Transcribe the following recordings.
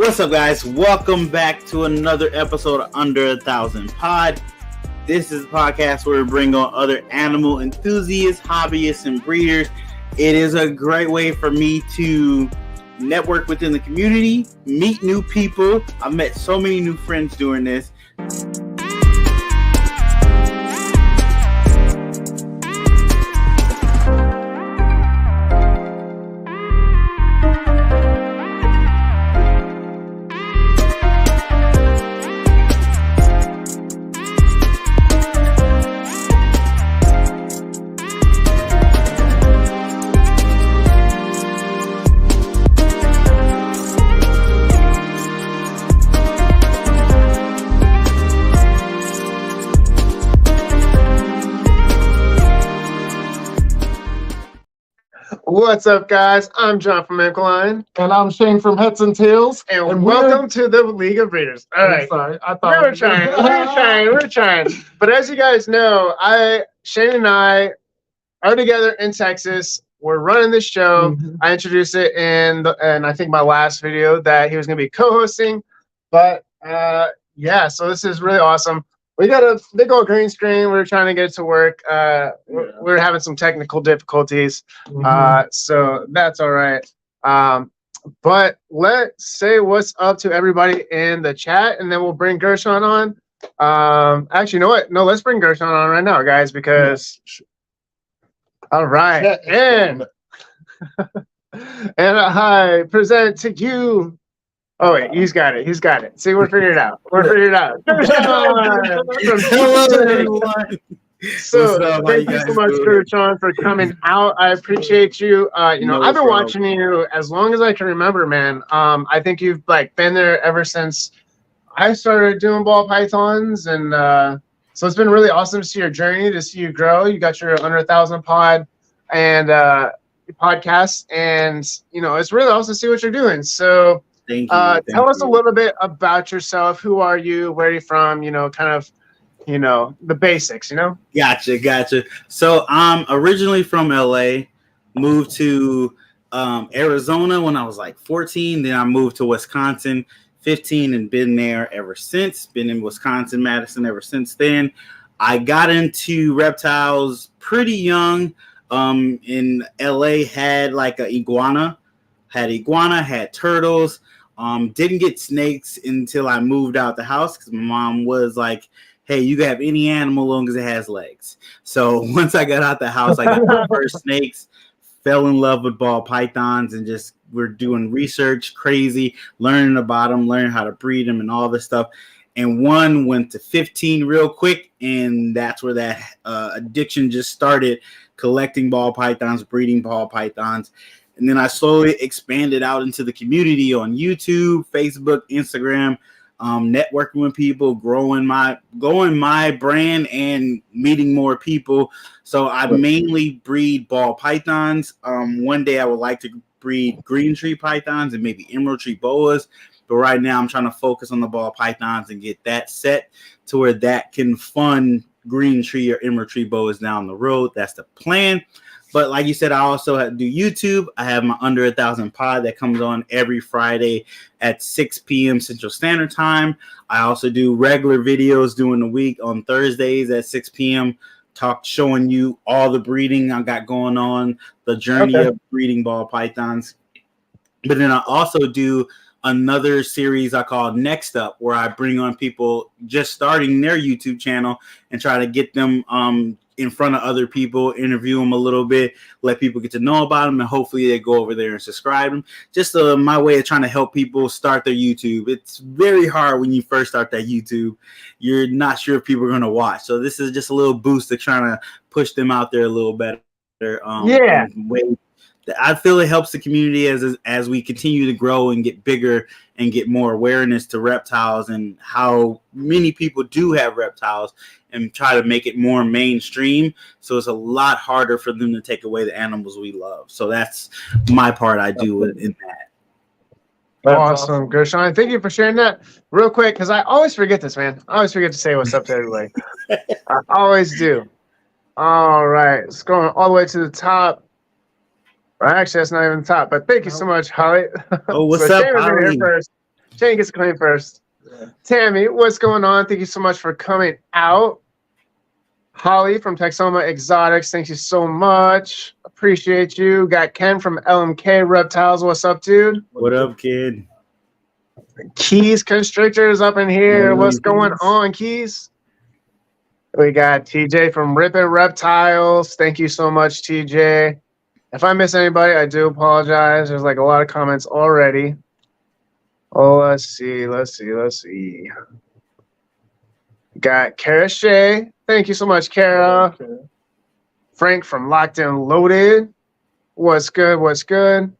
What's up, guys? Welcome back to another episode of Under 1,000 Pod. This is a podcast where we bring on other animal enthusiasts, hobbyists, and breeders. It is a great way for me to network within the community, meet new people. I've met so many new friends doing this. What's up, guys? I'm John from Ankline. And I'm Shane from Heads and Tails. And welcome to the League of Breeders. All right. Sorry, I thought We're trying. But as you guys know, Shane and I are together in Texas. We're running this show. Mhm. I introduced it in I think my last video that he was going to be co-hosting. But yeah, so this is really awesome. We got a big old green screen. We're trying to get it to work. We're having some technical difficulties, so that's all right. But let's say what's up to everybody in the chat, and then we'll bring Gershon on. Actually, you know what? No, let's bring Gershon on right now, guys, because all right. And I present to you. Oh wait, he's got it. See, we're figuring it out. Hello, everyone. So thank you so much, Gershon, for coming out. I appreciate you. I've been watching you as long as I can remember, man. I think you've been there ever since I started doing ball pythons, and so it's been really awesome to see your journey, to see you grow. You got your Under 1,000 pod and podcast, and it's really awesome to see what you're doing. So. Tell us a little bit about yourself. Who are you? Where are you from? The basics, Gotcha. So I'm originally from LA, moved to Arizona when I was 14. Then I moved to Wisconsin, 15, and been there ever since. Been in Wisconsin, Madison ever since then. I got into reptiles pretty young. In LA, had an iguana. Had turtles. Didn't get snakes until I moved out the house because my mom was like, hey, you can have any animal long as it has legs. So once I got out the house, I got my first snakes, fell in love with ball pythons, and just we're doing research, crazy, learning about them, learning how to breed them and all this stuff. And one went to 15 real quick, and that's where that addiction just started, collecting ball pythons, breeding ball pythons. And then I slowly expanded out into the community on YouTube, Facebook, Instagram, networking with people, growing my brand and meeting more people. So I mainly breed ball pythons. One day I would like to breed green tree pythons and maybe emerald tree boas. But right now I'm trying to focus on the ball pythons and get that set to where that can fund green tree or emerald tree boas down the road. That's the plan. But like you said, I also do YouTube. I have my Under 1,000 pod that comes on every Friday at 6 p.m. Central Standard Time. I also do regular videos during the week on Thursdays at 6 p.m. showing you all the breeding I got going on, the journey of breeding ball pythons. But then I also do another series I call Next Up, where I bring on people just starting their YouTube channel and try to get them in front of other people, interview them a little bit, let people get to know about them, and hopefully they go over there and subscribe them. Just my way of trying to help people start their YouTube. It's very hard when you first start that YouTube. You're not sure if people are going to watch. So this is just a little boost to trying to push them out there a little better. I feel it helps the community as we continue to grow and get bigger and get more awareness to reptiles and how many people do have reptiles, and try to make it more mainstream. So it's a lot harder for them to take away the animals we love. So that's my part I do in that. Awesome, Gershon. Thank you for sharing that. Real quick, because I always forget this, man. I always forget to say what's up to everybody. I always do. All right. It's going all the way to the top. Well, actually, that's not even the top, but thank you so much, Holly. Oh, what's up, Holly? Shane gets to claim first. Yeah. Tammy, what's going on? Thank you so much for coming out. Holly from Texoma Exotics, thank you so much. Appreciate you. Got Ken from LMK Reptiles. What's up, dude? What up, kid? Keys Constrictors up in here. What's going on, Keys? We got TJ from Rippin' Reptiles. Thank you so much, TJ. If I miss anybody, I do apologize. There's like a lot of comments already. Oh, let's see. Got Kara Shea. Thank you so much, Kara. Frank from Locked and Loaded. What's good?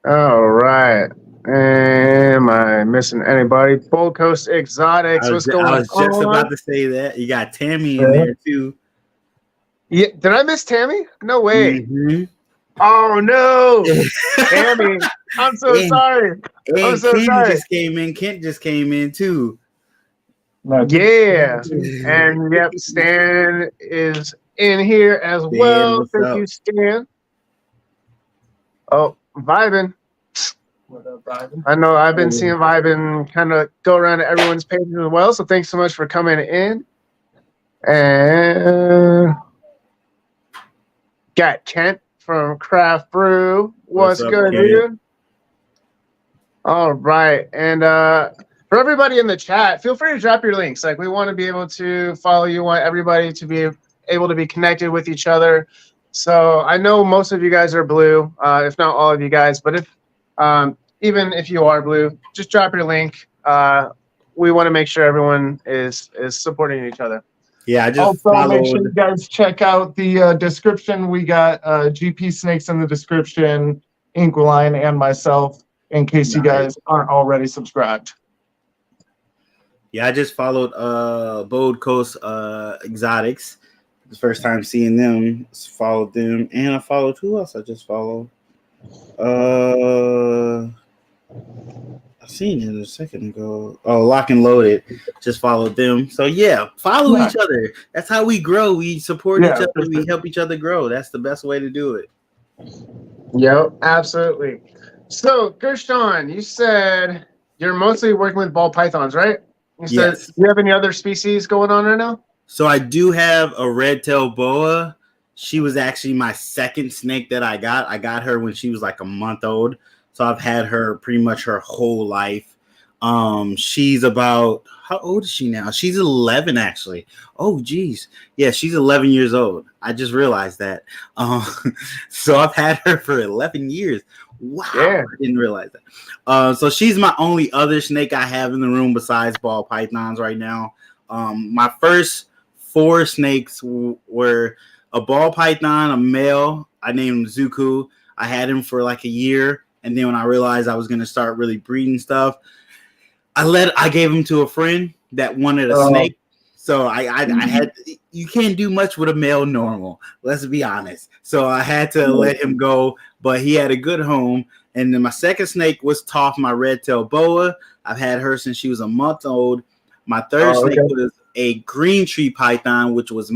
All right. Am I missing anybody? Gold Coast Exotics. What's going on? I was just about to say that. You got Tammy in there, too. Yeah. Did I miss Tammy? No way. Mm-hmm. Oh, no. Tammy. I'm so sorry. I'm so sorry. Kent just came in, too. Yeah. And, yep, Stan is in here as well. Thank you, Stan. Oh, Vibin. What up, Vibin? I know I've been seeing Vibin kind of go around to everyone's pages as well, so thanks so much for coming in. And got Kent from Craft Brew. What's up, good, dude? All right. And for everybody in the chat, feel free to drop your links. Like, we want to be able to follow you. Want everybody to be able to be connected with each other. So I know most of you guys are blue, if not all of you guys. But if even if you are blue, just drop your link. We want to make sure everyone is supporting each other. Yeah, I just also make sure you guys check out the description. We got GPSnakes in the description, Inkline, and myself, in case you guys aren't already subscribed. Yeah, I just followed Gold Coast Exotics. The first time seeing them, followed them, and I followed who else? I just followed. I seen it a second ago. Oh, Lock and Loaded. Just followed them. So yeah, follow each other. That's how we grow. We support each other. We help each other grow. That's the best way to do it. Yep, absolutely. So Gershon, you said you're mostly working with ball pythons, right? You said, do you have any other species going on right now? So I do have a red-tailed boa. She was actually my second snake that I got. I got her when she was like a month old. So I've had her pretty much her whole life. She's about, how old is she now? She's 11 actually. Oh geez. Yeah, she's 11 years old. I just realized that. So I've had her for 11 years. Wow. Yeah. I didn't realize that. So she's my only other snake I have in the room besides ball pythons right now. My first 4 snakes were a ball python, a male. I named him Zuku. I had him for like a year. And then when I realized I was going to start really breeding stuff, I gave him to a friend that wanted a snake. So I had, you can't do much with a male normal. Let's be honest. So I had to let him go, but he had a good home. And then my second snake was Toph, my red-tailed boa. I've had her since she was a month old. My third snake was a green tree python, which was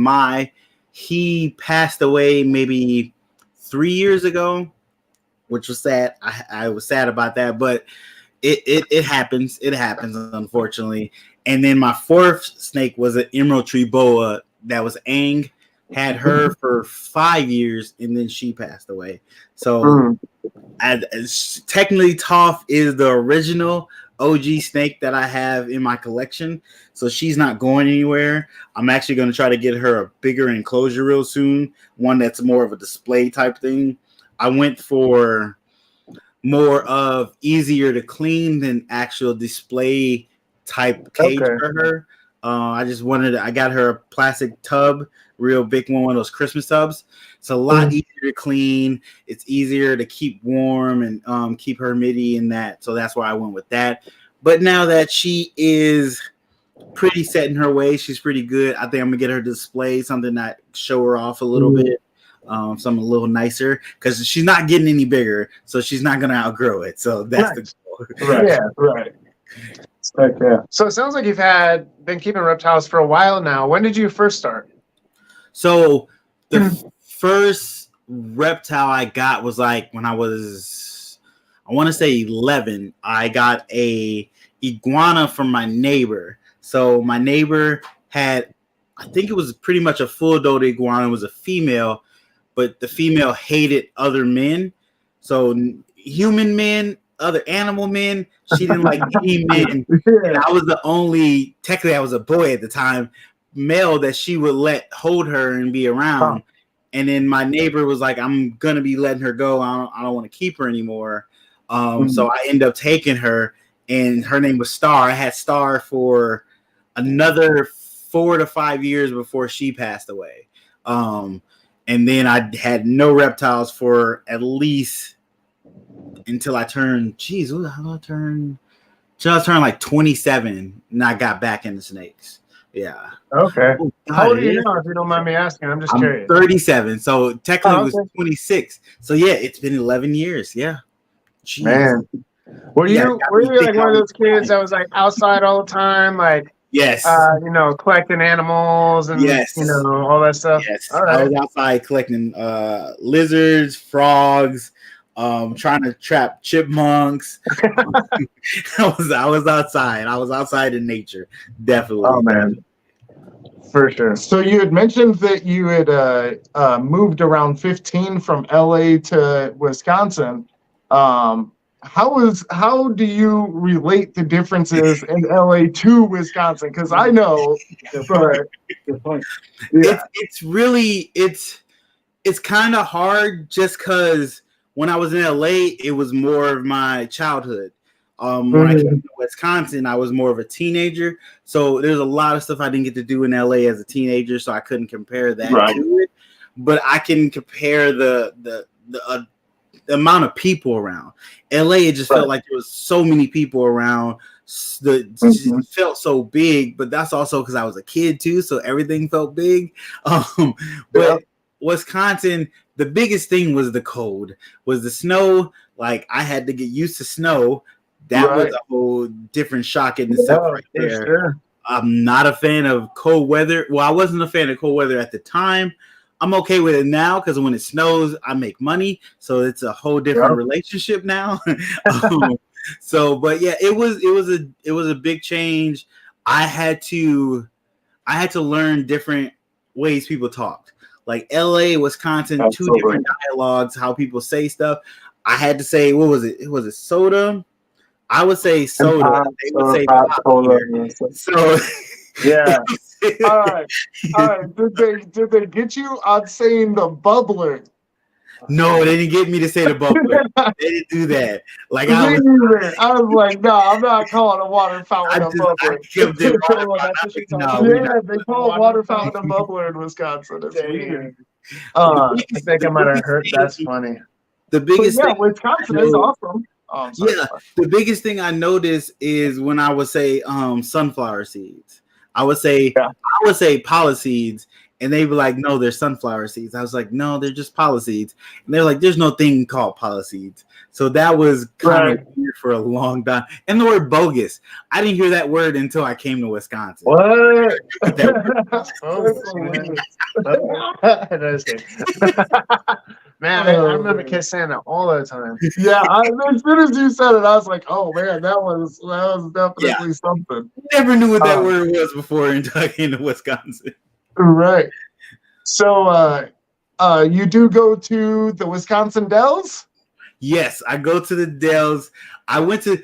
he passed away maybe 3 years ago, which was sad. I was sad about that, but it happens. It happens, unfortunately. And then my fourth snake was an emerald tree boa that was Aang. Had her for 5 years, and then she passed away. So technically, Toph is the original OG snake that I have in my collection. So she's not going anywhere. I'm actually going to try to get her a bigger enclosure real soon, one that's more of a display type thing. I went for more of easier to clean than actual display type cage for her. I got her a plastic tub, real big one of those Christmas tubs. It's a lot easier to clean. It's easier to keep warm and keep her humidity in that. So that's why I went with that. But now that she is pretty set in her ways, she's pretty good. I think I'm gonna get her to display something that show her off a little bit. Something a little nicer because she's not getting any bigger, so she's not gonna outgrow it. So that's the goal. Right. Yeah, right. Okay. So it sounds like you've been keeping reptiles for a while now. When did you first start? So the first reptile I got was like when I want to say 11, I got a iguana from my neighbor. So my neighbor had, I think it was pretty much a full adult iguana. It was a female, but the female hated other men. So human men, other animal men, she didn't like any men. And I was the only, technically I was a boy at the time, male that she would let hold her and be around. Huh. And then my neighbor was like, I'm going to be letting her go. I don't want to keep her anymore. So I ended up taking her, and her name was Star. I had Star for another 4 to 5 years before she passed away. And then I had no reptiles for at least until I turned, till I turned like 27, and I got back into snakes. Yeah. Okay. Oh, how old are you now, if you don't mind me asking? I'm just curious. 37. So technically it was 26. So yeah, it's been 11 years. Yeah. Jeez. Man. Were you like one of those kids that was like outside all the time? Like, yes. Collecting animals and all that stuff. Yes. Right. I was outside collecting lizards, frogs, trying to trap chipmunks. I was outside. I was outside in nature. Definitely. Oh man. For sure. So you had mentioned that you had moved around 15 from LA to Wisconsin. How do you relate the differences in LA to Wisconsin? Because I know, but it's kind of hard just because when I was in LA, it was more of my childhood. When I came to Wisconsin, I was more of a teenager. So there's a lot of stuff I didn't get to do in LA as a teenager, so I couldn't compare that to it. But I can compare the amount of people around. LA, it just felt like there was so many people around. It felt so big, but that's also because I was a kid too, so everything felt big. But Wisconsin, the biggest thing was the cold, was the snow. Like I had to get used to snow. That was a whole different shock in itself right there. Sure. I'm not a fan of cold weather. Well, I wasn't a fan of cold weather at the time. I'm okay with it now because when it snows, I make money. So it's a whole different relationship now. But yeah, it was a big change. I had to learn different ways people talked. Like LA, Wisconsin, two different dialogues, how people say stuff. I had to say, what was it? Was it soda? I would say soda. They would say pop here. So yeah. All right. Did they get you on saying the bubbler? No, they didn't get me to say the bubbler. They didn't do that. Like I was like, no, I'm not calling a water fountain a bubbler. They call a water fountain a bubbler in Wisconsin. It's weird. I think I might have heard. That's funny. The biggest thing, Wisconsin is awesome. The biggest thing I noticed is when I would say sunflower seeds. I would say pollen seeds, and they were like, no, they're sunflower seeds. I was like, no, they're just pollen seeds. And they're like, there's no thing called pollen seeds. So that was kind of weird for a long time. And the word bogus, I didn't hear that word until I came to Wisconsin. What? Man, I remember kids saying that all the time. Yeah, as soon as you said it, I was like, "Oh man, that was definitely something." Never knew what that word was before until I came to Wisconsin. Right. So, you do go to the Wisconsin Dells? Yes, I go to the Dells. I went to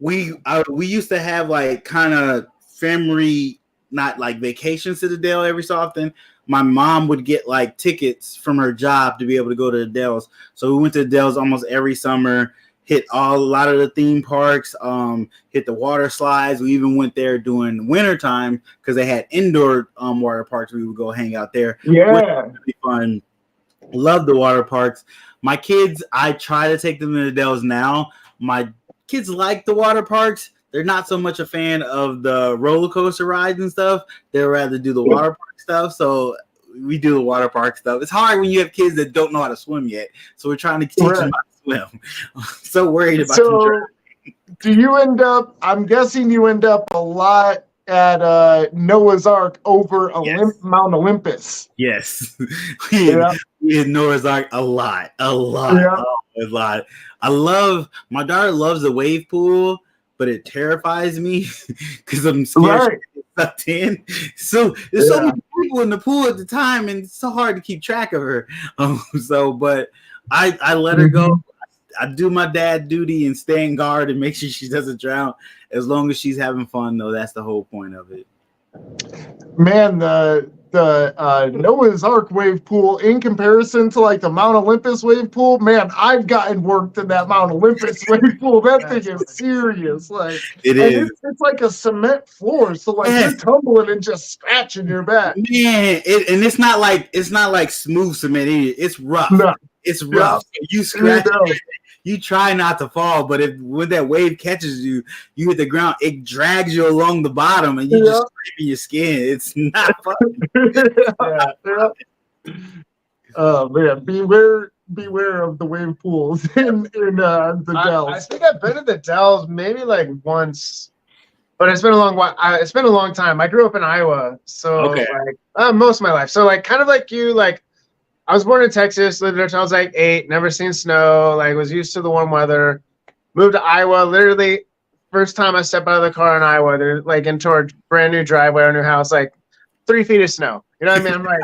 we used to have like kind of family, not like vacations to the Dell every so often. My mom would get like tickets from her job to be able to go to the Dells. So we went to the Dells almost every summer, hit a lot of the theme parks, hit the water slides. We even went there during winter time because they had indoor water parks. We would go hang out there. Yeah. Really fun. Love the water parks. My kids, I try to take them to the Dells now. My kids like the water parks. They're not so much a fan of the roller coaster rides and stuff. They'd rather do the water park stuff. So we do the water park stuff. It's hard when you have kids that don't know how to swim yet. So we're trying to teach them how to swim. So worried about them. Do you end up, I'm guessing you end up a lot at Noah's Ark over Mount Olympus. Yes. We had Noah's Ark a lot. Yeah. Oh a lot. My daughter loves the wave pool, but it terrifies me because I'm scared she gets sucked in. So there's so many people in the pool at the time, and it's so hard to keep track of her. But I let her go. I do my dad duty and stay in guard and make sure she doesn't drown. As long as she's having fun, though, that's the whole point of it. Man, the Noah's Ark wave pool in comparison to like the Mount Olympus wave pool, man, I've gotten worked in that Mount Olympus wave pool. That thing is serious. Like it is. It's like a cement floor, so like you're tumbling and just scratching your back. Man, it's not like smooth cement either. It's rough. No. It's rough. Yeah. You scratch. You try not to fall, but when that wave catches you, you hit the ground, it drags you along the bottom, and you just scraping your skin. It's not fun. Oh man, beware of the wave pools in the Dells. I think I've been to the Dells maybe like once, but it's been a long while. It's been a long time. I grew up in Iowa, so like most of my life. So like kind of like you, like. I was born in Texas, lived there until I was like 8, never seen snow, like was used to the warm weather. Moved to Iowa, literally first time I stepped out of the car in Iowa, they're like into our brand new driveway, our new house, like 3 feet of snow. You know what I mean? I'm like,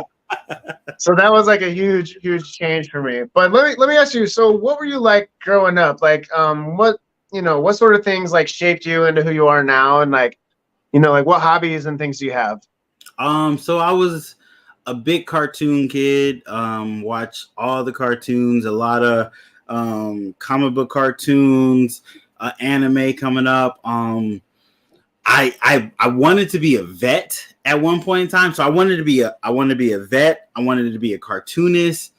so that was like a huge change for me. But let me ask you, so what were you like growing up? Like what sort of things like shaped you into who you are now, and like, like what hobbies and things do you have? So I was a big cartoon kid, watch all the cartoons, a lot of comic book cartoons, anime coming up. I wanted to be a vet at one point in time. So I wanted to be a vet, I wanted to be a cartoonist,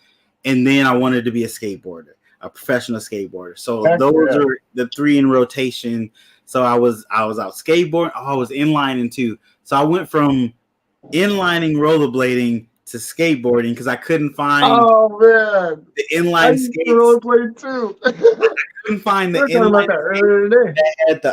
and then I wanted to be a skateboarder, a professional skateboarder. So those are the 3 in rotation. So I was out skateboarding, I was inlining too. So I went from inlining, rollerblading to skateboarding because I couldn't find the inline skates. Rollerblade too. I couldn't find the inline skates that had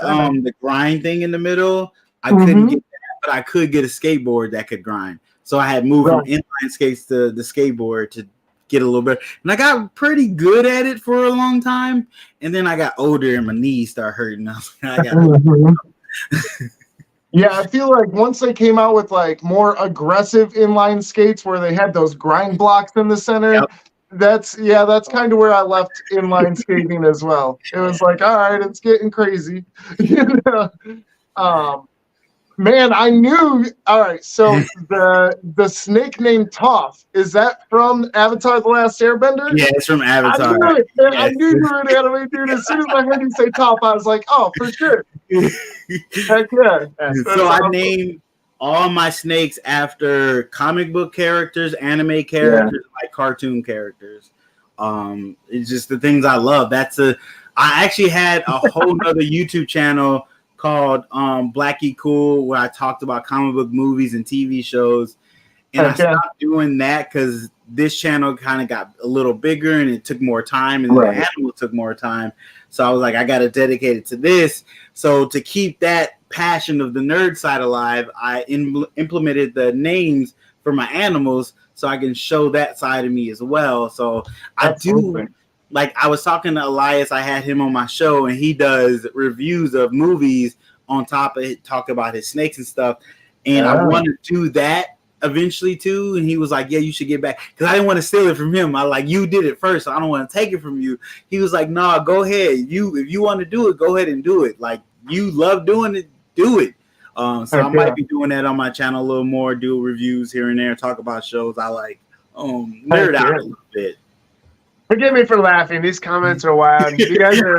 the grind thing in the middle. I couldn't get that, but I could get a skateboard that could grind. So I had moved from inline skates to the skateboard to get a little better, and I got pretty good at it for a long time. And then I got older and my knees started hurting. Yeah, I feel like once they came out with like more aggressive inline skates where they had those grind blocks in the center, that's kind of where I left inline skating as well. It was like, all right, it's getting crazy. Man, I knew. All right, so the snake named Toph, is that from Avatar: The Last Airbender? Yeah, it's from Avatar. I knew it. Yes. I knew you were an anime dude. As soon as I heard you say Toph, I was like, oh, for sure. Heck yeah. So I named all my snakes after comic book characters, anime characters, like cartoon characters. It's just the things I love. I actually had a whole nother YouTube channel called Blackie Cool, where I talked about comic book movies and TV shows, and I stopped doing that because this channel kind of got a little bigger and it took more time, and the animal took more time. So I was like, I got to dedicate it to this. So to keep that passion of the nerd side alive, I implemented the names for my animals so I can show that side of me as well. So like I was talking to Elias, I had him on my show, and he does reviews of movies on top of it, talk about his snakes and stuff. And I want to do that eventually too. And he was like, yeah, you should get back. Because I didn't want to steal it from him. I like, you did it first, so I don't want to take it from you. He was like, nah, go ahead. If you want to do it, go ahead and do it. Like, you love doing it, do it. So I might be doing that on my channel a little more, do reviews here and there, talk about shows I like, nerd out a little bit. Forgive me for laughing. These comments are wild. You guys are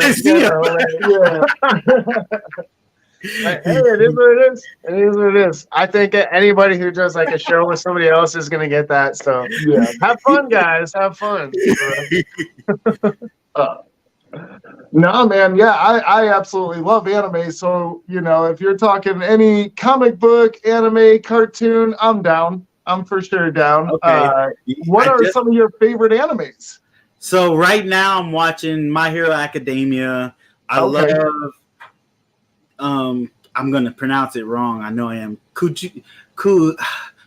Like, hey, it is what it is. It is what it is. I think anybody who does like a show with somebody else is gonna get that. So have fun, guys. Have fun. No, man. Yeah, I absolutely love anime. So if you're talking any comic book, anime, cartoon, I'm down. I'm for sure down. Okay. What are some of your favorite animes? So right now I'm watching My Hero Academia. I love I'm gonna pronounce it wrong. I know I am. Jujutsu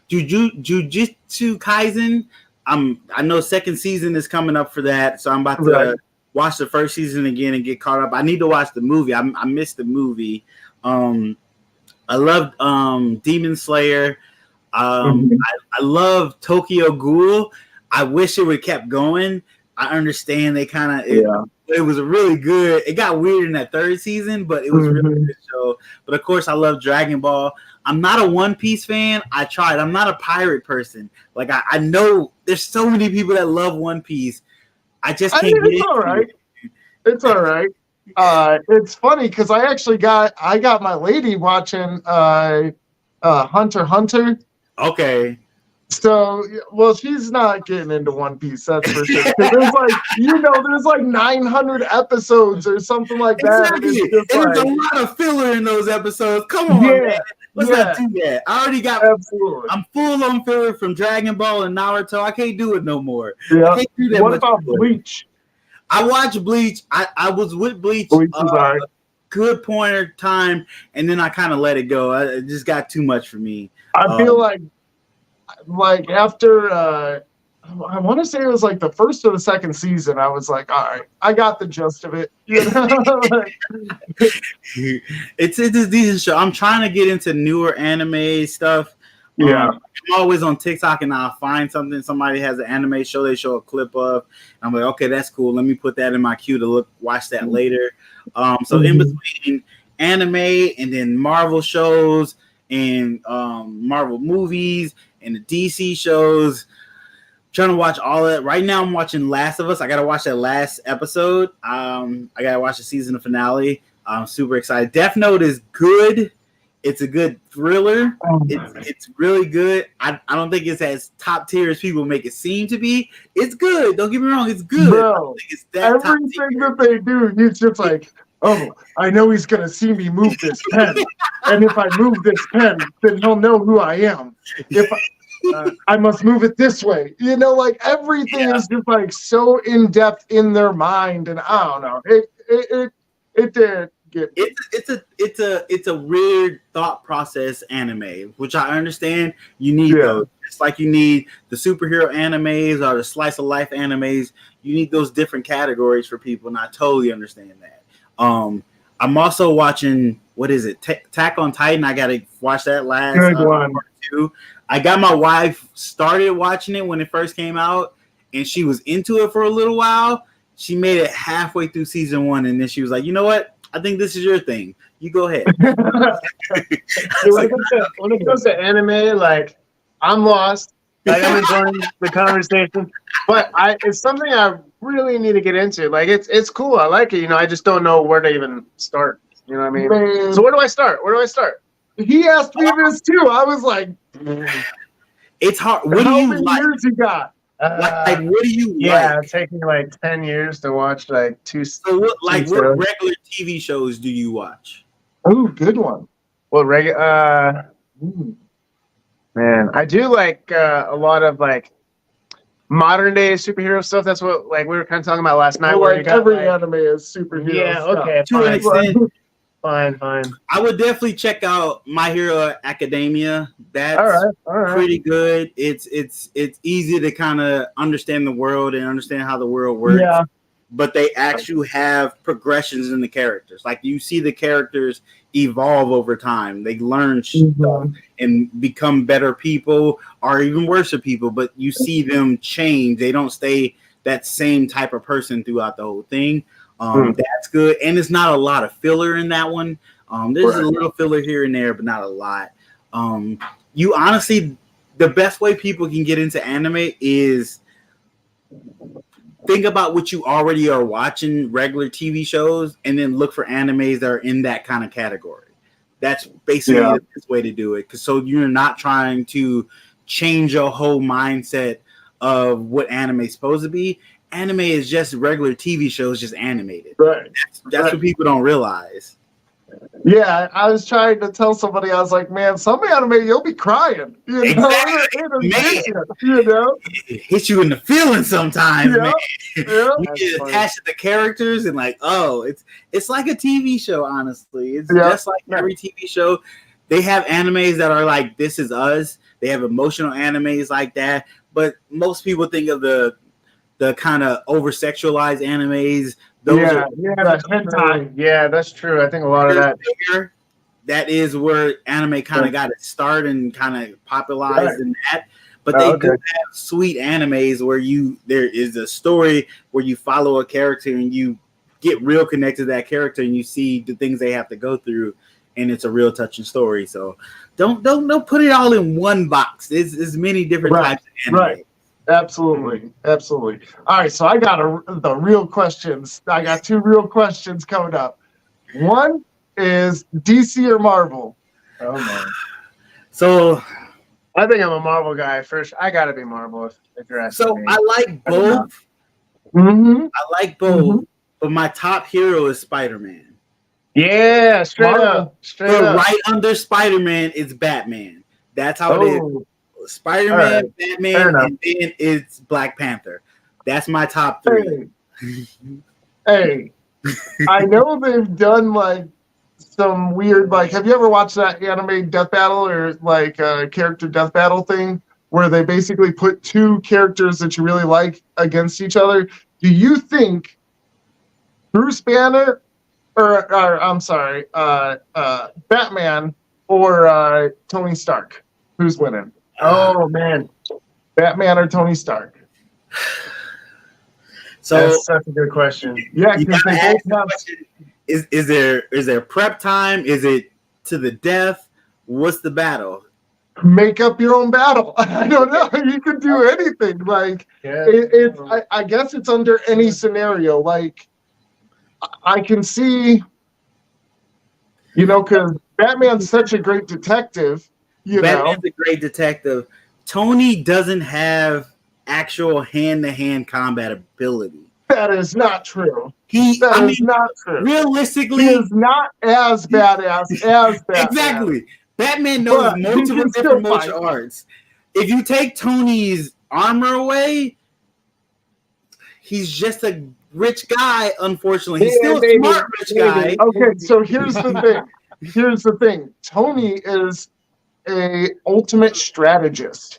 Kaisen. I know second season is coming up for that, so I'm about to watch the first season again and get caught up. I need to watch the movie. I missed the movie. I loved Demon Slayer. I love Tokyo Ghoul. I wish it would have kept going. I understand they kind of it was really good. It got weird in that third season, but it was really good show. But of course, I love Dragon Ball. I'm not a One Piece fan. I tried. I'm not a pirate person. Like I know there's so many people that love One Piece. I just can't get it. All right. It's all right. It's funny because I got my lady watching Hunter x Hunter. Okay. So, well, she's not getting into One Piece, that's for sure. There's like 900 episodes or something like that. Exactly. There's a lot of filler in those episodes. Come on, man. Let's not do that. I already got. Absolutely. I'm full on filler from Dragon Ball and Naruto. I can't do it no more. Yeah. I can't do that. What about Bleach? I watched Bleach. I was with Bleach. Good point of time, and then I kind of let it go. It just got too much for me. I feel like after I want to say it was like the first or the second season, I was like, all right, I got the gist of it. It's a decent show. I'm trying to get into newer anime stuff. Yeah. I'm always on TikTok and I'll find something. Somebody has an anime show they show a clip of. I'm like, okay, that's cool. Let me put that in my queue to watch that later. So in between anime and then Marvel shows and Marvel movies and the DC shows, trying to watch all that. Right now I'm watching Last of Us. I gotta watch that last episode. I gotta watch the season finale. I'm super excited. Death Note is good. It's a good thriller. It's really good. I don't think it's as top tier as people make it seem to be. It's good. Don't get me wrong. It's good. Bro, everything that they do, he's just like, oh, I know he's going to see me move this pen. And if I move this pen, then he'll know who I am. If I must move it this way. Like everything is just like so in depth in their mind. And I don't know. It did. It's a weird thought process anime, which I understand. You need those. It's like you need the superhero animes or the slice of life animes. You need those different categories for people, and I totally understand that. I'm also watching, what is it? Attack on Titan. I gotta watch that last one too. I got my wife started watching it when it first came out, and she was into it for a little while. She made it halfway through season 1, and then she was like, you know what? I think this is your thing. You go ahead. When it comes to anime, like, I'm lost. Like, I'm enjoying the conversation, but it's something I really need to get into. Like, it's cool. I like it. I just don't know where to even start. You know what I mean? Man. So where do I start? He asked me this too. I was like, it's hard. What how many years you got? What do you like? It's taking me like 10 years to watch like two. So what regular TV shows do you watch? Oh, good one. Well, man, I do like a lot of like modern day superhero stuff. That's what we were kind of talking about last night. Well, every anime is superhero. Yeah, stuff. okay, to an extent. Fine. I would definitely check out My Hero Academia. That's all right. pretty good. It's easy to kind of understand the world and understand how the world works. Yeah. But they actually have progressions in the characters. Like you see the characters evolve over time. They learn stuff and become better people or even worse people. But you see them change. They don't stay that same type of person throughout the whole thing. That's good, and it's not a lot of filler in that one. There's a little filler here and there, but not a lot. You honestly, the best way people can get into anime is think about what you already are watching, regular TV shows, and then look for animes that are in that kind of category. That's basically the best way to do it, because so you're not trying to change your whole mindset of what anime is supposed to be. Anime is just regular TV shows, just animated. Right. That's what people don't realize. Yeah, I was trying to tell somebody, I was like, man, some anime, you'll be crying. Exactly. It hits you in the feelings sometimes, man. Yeah. You get attached to the characters and like, oh, it's like a TV show, honestly. It's just like every TV show. They have animes that are like This Is Us. They have emotional animes like that. But most people think of the the kind of over-sexualized animes. Those are that's hentai. Yeah, that's true. I think a lot of that. Bigger, that is where anime kind of got its start and kind of popularized in that. But they do have sweet animes where there is a story where you follow a character and you get real connected to that character and you see the things they have to go through, and it's a real touching story. So don't put it all in one box. There's many different types of anime. Right. Absolutely. All right, so I got the real questions. I got 2 real questions coming up. One is DC or Marvel? Oh man. So I think I'm a Marvel guy first. I gotta be Marvel if you're asking me. I like both. Mm-hmm. I like both, but my top hero is Spider-Man. Yeah, straight up. Right under Spider-Man is Batman. That's how it is. Spider-Man, Batman, and then it's Black Panther. That's my top 3. Hey, I know they've done like some weird, like, have you ever watched that anime Death Battle or like character Death Battle thing where they basically put 2 characters that you really like against each other? Do you think Bruce Banner or I'm sorry, Batman or Tony Stark? Who's winning? Oh man, Batman or Tony Stark? So that's such a good question. Yeah, is there prep time? Is it to the death? What's the battle? Make up your own battle. I don't know. You can do anything. Like I guess it's under any scenario. Like I can see, because Batman's such a great detective. Batman's a great detective. Tony doesn't have actual hand-to-hand combat ability. That is not true. That is not true. Realistically, he is not as badass as Batman. Exactly. Batman knows multiple different martial arts. If you take Tony's armor away, he's just a rich guy, unfortunately. He's still a smart rich guy. Okay, so here's the thing. Tony is a ultimate strategist.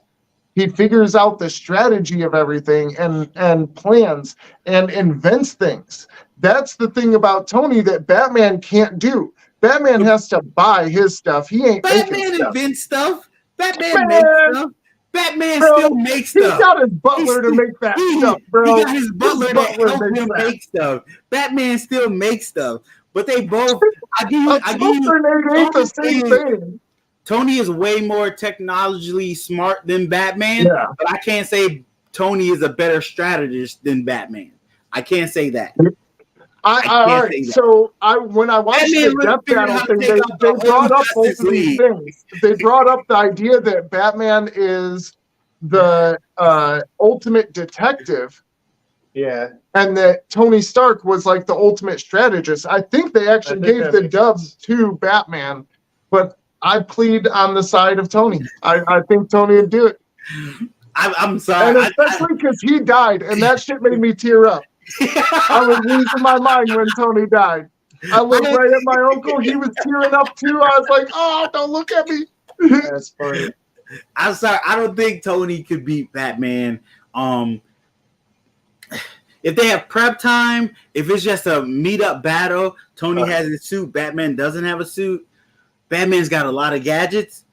He figures out the strategy of everything and plans and invents things. That's the thing about Tony that Batman can't do. Batman has to buy his stuff. He ain't Batman invents stuff. Batman makes stuff. Batman still makes stuff. He's got his butler to make that stuff, bro. He got his butler to help him make stuff. Batman still makes stuff. But they both I give you ain't the same thing. Tony is way more technologically smart than Batman, but I can't say Tony is a better strategist than Batman. I can't say that. All right. So when I watched the Death Battle thing, they brought up both of these things. They brought up the idea that Batman is the ultimate detective. Yeah. And that Tony Stark was like the ultimate strategist. I think they actually gave the dubs to Batman, but I plead on the side of Tony. I think Tony would do it. I'm sorry. And especially because he died, and that shit made me tear up. I was losing my mind when Tony died. I looked right at my uncle. He was tearing up too. I was like, oh, don't look at me. That's funny. I'm sorry. I don't think Tony could beat Batman. If they have prep time, if it's just a meet-up battle, Tony has his suit, Batman doesn't have a suit. Batman's got a lot of gadgets.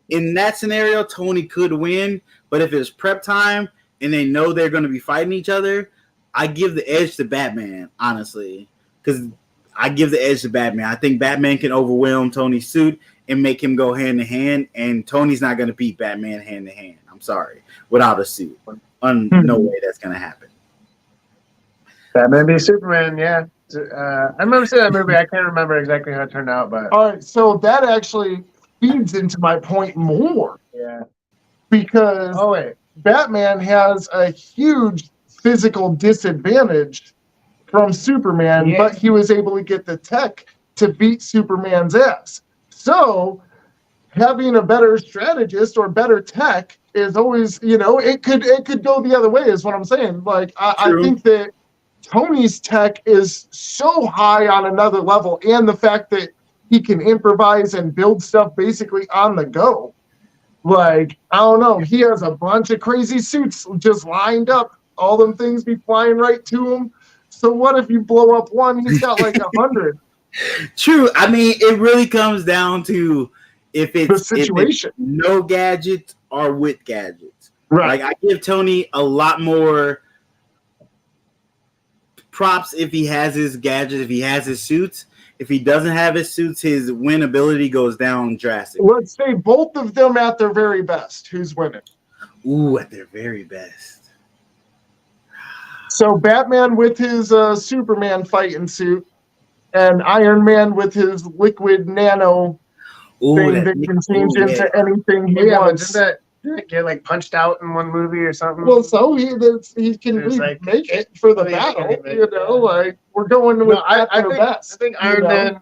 In that scenario, Tony could win. But if it's prep time and they know they're going to be fighting each other, I give the edge to Batman, honestly. Because I give the edge to Batman. I think Batman can overwhelm Tony's suit and make him go hand-to-hand. And Tony's not going to beat Batman hand-to-hand. I'm sorry. Without a suit. No way that's going to happen. Batman v Superman, yeah. I remember seeing that movie. I can't remember exactly how it turned out, but all right. So that actually feeds into my point more. Yeah. Because Batman has a huge physical disadvantage from Superman, but he was able to get the tech to beat Superman's ass. So having a better strategist or better tech is always, it could go the other way, is what I'm saying. Like I think that Tony's tech is so high on another level, and the fact that he can improvise and build stuff basically on the go. Like, I don't know, he has a bunch of crazy suits just lined up all them things be flying right to him. So what if you blow up one? He's got like 100. True. I mean, it really comes down to if The it's situation. no gadgets or with gadgets. Right. Like I give Tony a lot more props if he has his gadgets, if he has his suits. If he doesn't have his suits, his win ability goes down drastically. Let's say both of them at their very best. Who's winning? Ooh, at their very best. So Batman with his Superman fighting suit, and Iron Man with his liquid nano thing that can change into anything he wants. But didn't it get like punched out in one movie or something? Well, so he can like, make it for the battle. Like we're going with the best. I think Iron Man.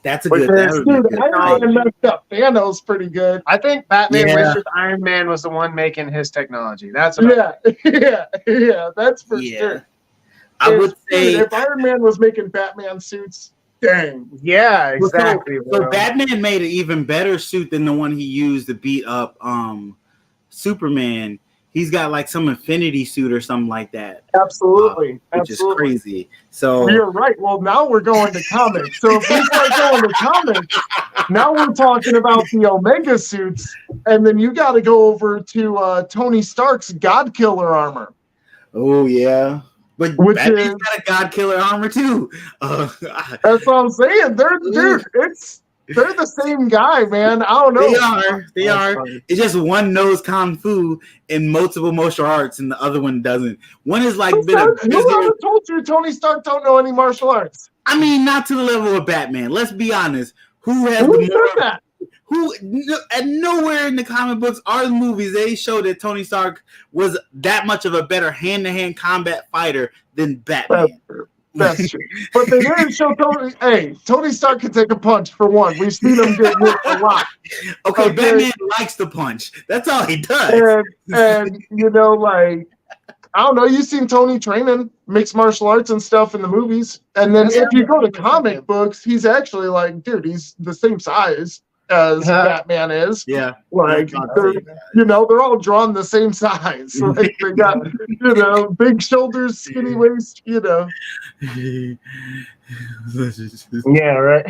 That's a good. Iron Man messed up Thanos pretty good. I think Batman wished Iron Man was the one making his technology. That's what yeah, that's for sure. I would say if Iron Man was making Batman suits, dang. Yeah, exactly. So Batman made an even better suit than the one he used to beat up Superman. He's got like some infinity suit or something like that. Absolutely. Which is crazy. So you're right. Well, now we're going to comics. So if we start going to comics, now we're talking about the Omega suits, and then you got to go over to Tony Stark's God Killer armor. Oh yeah. But Batman's got a God Killer armor too. That's what I'm saying. They're the same guy, man. I don't know. They are. Funny. It's just one knows kung fu and multiple martial arts, and the other one doesn't. One is like who told you Tony Stark don't know any martial arts? I mean, not to the level of Batman. Let's be honest. Who said that? Who and nowhere in the comic books or the movies they show that Tony Stark was that much of a better hand-to-hand combat fighter than Batman. That's true. But they didn't show Tony. Hey, Tony Stark can take a punch for one. We've seen him get hit a lot. Okay, Batman likes to punch. That's all he does. And like I don't know. You've seen Tony training mixed martial arts and stuff in the movies. And then if you go to comic books, he's actually like, dude, he's the same size as Batman is. Yeah. Like they're all drawn the same size. Like they got, big shoulders, skinny waist, Yeah, right.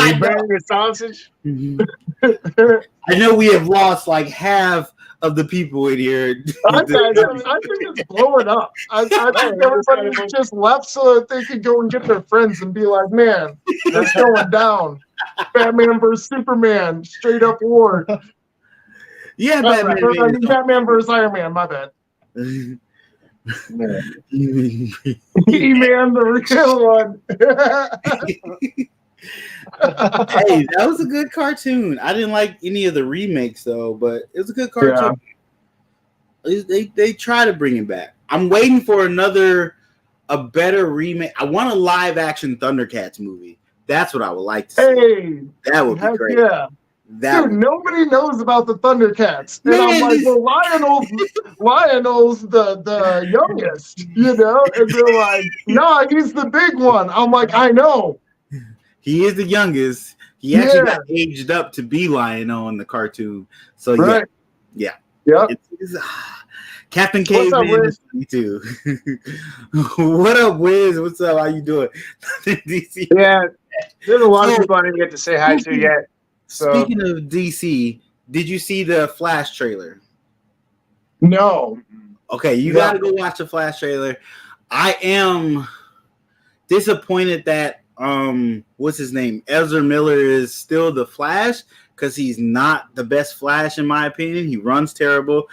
You burn your sausage? I know we have lost like half of the people in here. I think it's blowing up. I think everybody just left so that they could go and get their friends and be like, man, that's going down. Batman versus Superman, straight up war. Yeah, Batman versus Iron Man, my bad. He-Man, the real one. Hey, that was a good cartoon. I didn't like any of the remakes though, but it was a good cartoon. Yeah. They try to bring it back. I'm waiting for a better remake. I want a live action Thundercats movie. That's what I would like to see. Hey, that would be great. Yeah. Dude, nobody knows about the Thundercats. And I'm like, well, Lionel's the youngest, and they're like, no, he's the big one. I'm like, I know. He is the youngest. He actually got aged up to be Lionel in the cartoon. So yeah. It's Captain Caveman is funny too. What up, Wiz? What's up? How you doing? DC. Yeah, there's a lot of people I didn't get to say hi to yet. So. Speaking of DC, did you see the Flash trailer? No. Okay, you got to go watch the Flash trailer. I am disappointed that what's his name? Ezra Miller is still the Flash because he's not the best Flash in my opinion. He runs terrible.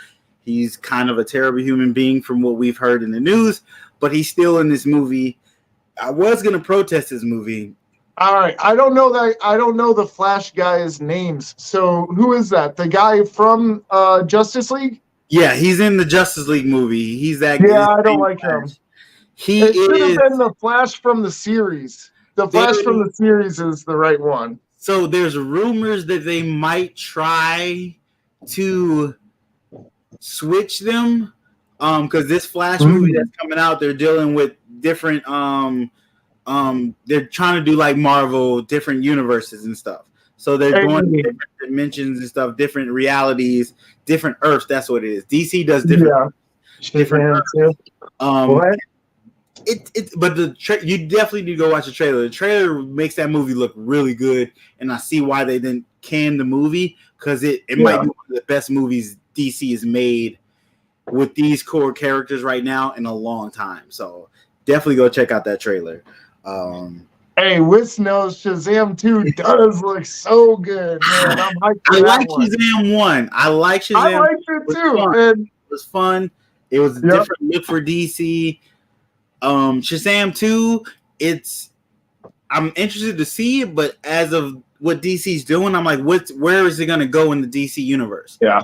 He's kind of a terrible human being from what we've heard in the news, but he's still in this movie. I was going to protest this movie. All right. I don't know the Flash guy's names. So who is that? The guy from Justice League? Yeah, he's in the Justice League movie. He's that guy. Yeah, I don't like him. It should have been the Flash from the series. The Flash from the series is the right one. So there's rumors that they might try to switch them because this Flash movie that's coming out, they're dealing with different they're trying to do like Marvel, different universes and stuff. So they're going to different dimensions and stuff, different realities, different Earths. That's what it is. DC does different, different Earths. What? But you definitely need to go watch the trailer. The trailer makes that movie look really good, and I see why they didn't can the movie, because it might be one of the best movies DC has made with these core characters right now in a long time. So definitely go check out that trailer. Hey, Wiss knows Shazam 2 does look so good, man. I'm hyped for I that like one. Shazam 1. I like Shazam. I liked it too. And it was fun. It was a different look for DC. Shazam 2, I'm interested to see it, but as of what DC's doing, I'm like, where is it going to go in the DC universe? Yeah.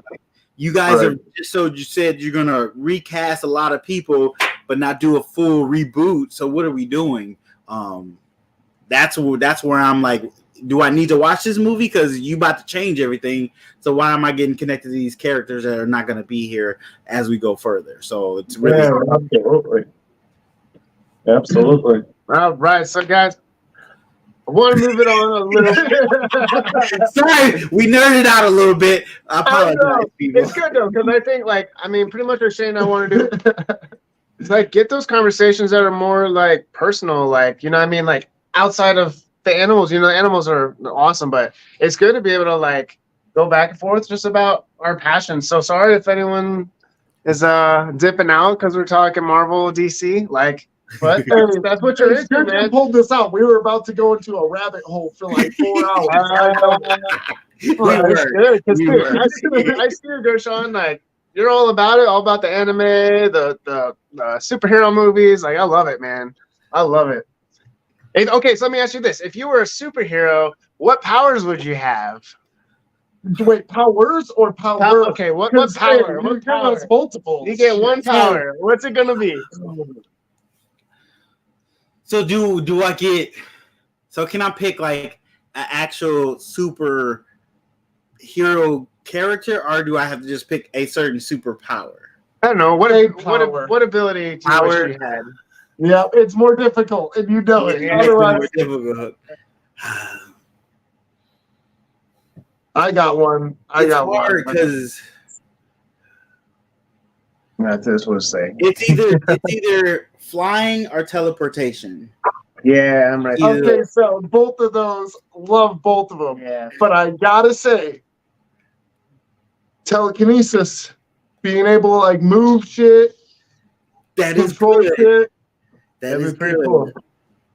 You guys are just, so you said you're going to recast a lot of people, but not do a full reboot. So what are we doing? That's where I'm like, do I need to watch this movie? Because you about to change everything. So why am I getting connected to these characters that are not going to be here as we go further? So it's really absolutely. All right, so guys, I want to move it on a little bit. Sorry, we nerded out a little bit. I apologize, people. It's good though, because I think, pretty much what Shane I want to do is get those conversations that are more personal, like outside of the animals. The animals are awesome, but it's good to be able to go back and forth just about our passions. So sorry if anyone is dipping out because we're talking Marvel, DC, but that's what you're into, man. Pulled this out. We were about to go into a rabbit hole for 4 hours. I see you, Gershon. You're all about it, all about the anime, the superhero movies. I love it, man. I love it. Okay, so let me ask you this: if you were a superhero, what powers would you have? Wait, powers or power? Okay, what power? What power? Multiple. You get one power. What's it gonna be? So do I get? So can I pick an actual super hero character, or do I have to just pick a certain superpower? I don't know. What ability do you wish you had? Yeah, it's more difficult, and you know it. Otherwise, difficult. I got one. It's hard because that's this was saying. It's either flying or teleportation. Yeah, I'm right. Okay, so both of those, love both of them. Yeah, but I gotta say, telekinesis, being able to move shit, that is control shit. That is pretty cool.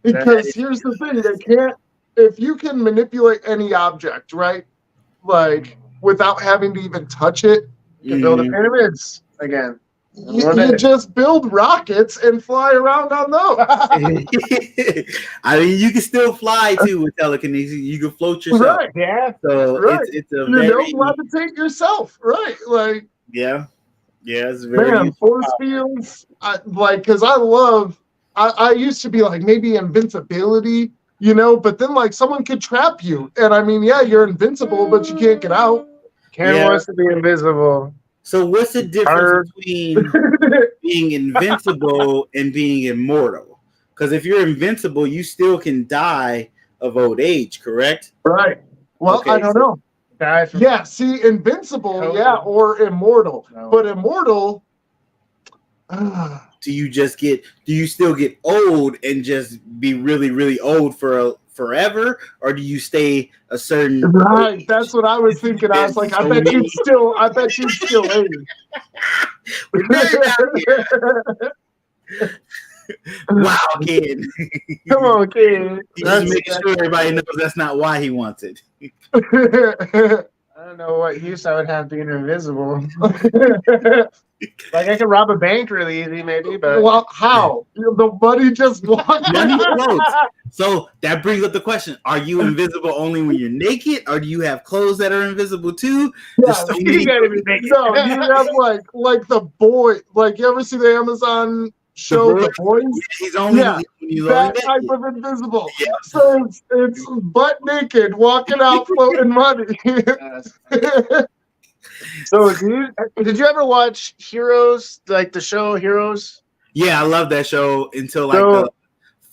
Because here's the thing, they can't. If you can manipulate any object, right? Without having to even touch it, you can build the pyramids again. You just build rockets and fly around on those. I mean, you can still fly too with telekinesis. You can float yourself. Right, yeah. So it's a you don't levitate yourself, right? Yeah, it's very force fields. Because I used to be maybe invincibility, but then someone could trap you, and I mean, yeah, you're invincible, but you can't get out. Ken wants to be invisible. So what's the difference between being invincible and being immortal? Because if you're invincible, you still can die of old age, correct? Right. Well, I don't know. Die see, invincible, COVID. Or immortal. No. But immortal... do you still get old and just be really, really old forever, or do you stay a certain right age? That's what I was thinking. I was like, I bet you'd still age. Wow, kid. Come on, kid. He's just making sure everybody knows that's not why he wants it. I don't know what use I would have being invisible. I could rob a bank really easy, maybe, but how? The money just walked. Money floats. So that brings up the question: are you invisible only when you're naked, or do you have clothes that are invisible too? Yeah, you gotta be naked. No, you have like the boy. You ever see the Amazon show The Boys? He's only that type of invisible. Yeah. So it's butt naked, walking out, floating money. So, did you ever watch Heroes, the show Heroes? Yeah, I love that show until the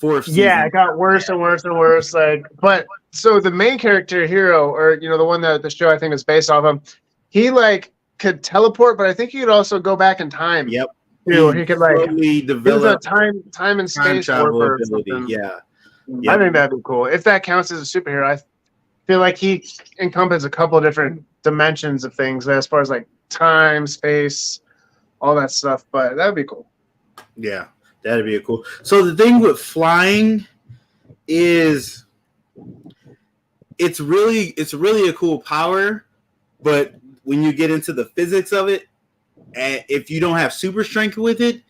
fourth season. Yeah, it got worse and worse and worse. Like, but so the main character hero, or the one that the show I think is based off of, he like could teleport, but I think he could also go back in time. Yep. Too. He could like develop time and space warper or something. Yeah. I think that'd be cool. If that counts as a superhero, I feel like he encompasses a couple of different dimensions of things as far as like time, space, all that stuff. But that'd be cool. Yeah, that'd be cool. So the thing with flying is it's really a cool power, but when you get into the physics of it, if you don't have super strength with it,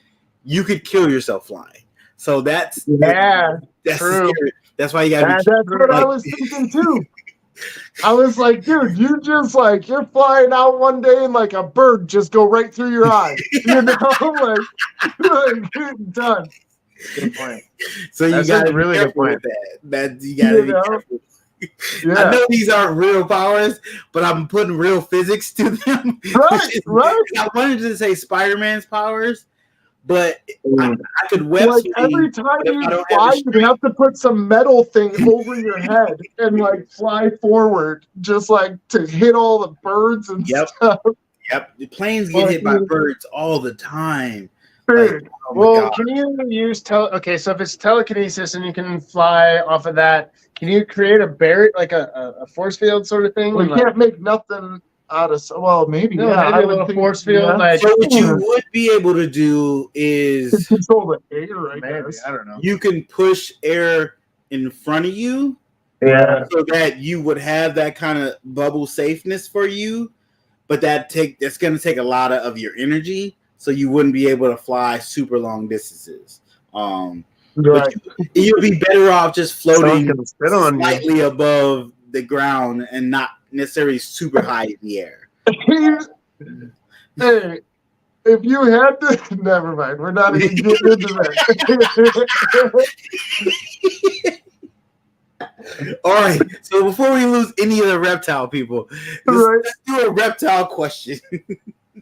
you could kill yourself flying. So that's true. That's why you gotta. That's what I was thinking too. I was like, dude, you just like you're flying out one day and like a bird just go right through your eye. Like done. Good point. So you got really good point. That you gotta be careful. Yeah. I know these aren't real powers, but I'm putting real physics to them. Right. I wanted to say Spider-Man's powers, but I could web like every time you fly, you have to put some metal thing over your head and like fly forward, just like to hit all the birds and stuff. Yep, the planes get hit by birds all the time. Like, can you use so if it's telekinesis and you can fly off of that, can you create a barrier, like a force field sort of thing? We can't make nothing out of. Well, maybe. No, maybe a little force field. Yeah. Like, so what you would be able to do is control the air. I don't know. You can push air in front of you. Yeah. So that you would have that kind of bubble safeness for you, but that's going to take a lot of your energy. So you wouldn't be able to fly super long distances. But you'd be better off just floating slightly above the ground and not necessarily super high in the air. Hey, if you had to, never mind. We're not even getting into that. All right. So before we lose any of the reptile people, let's do a reptile question.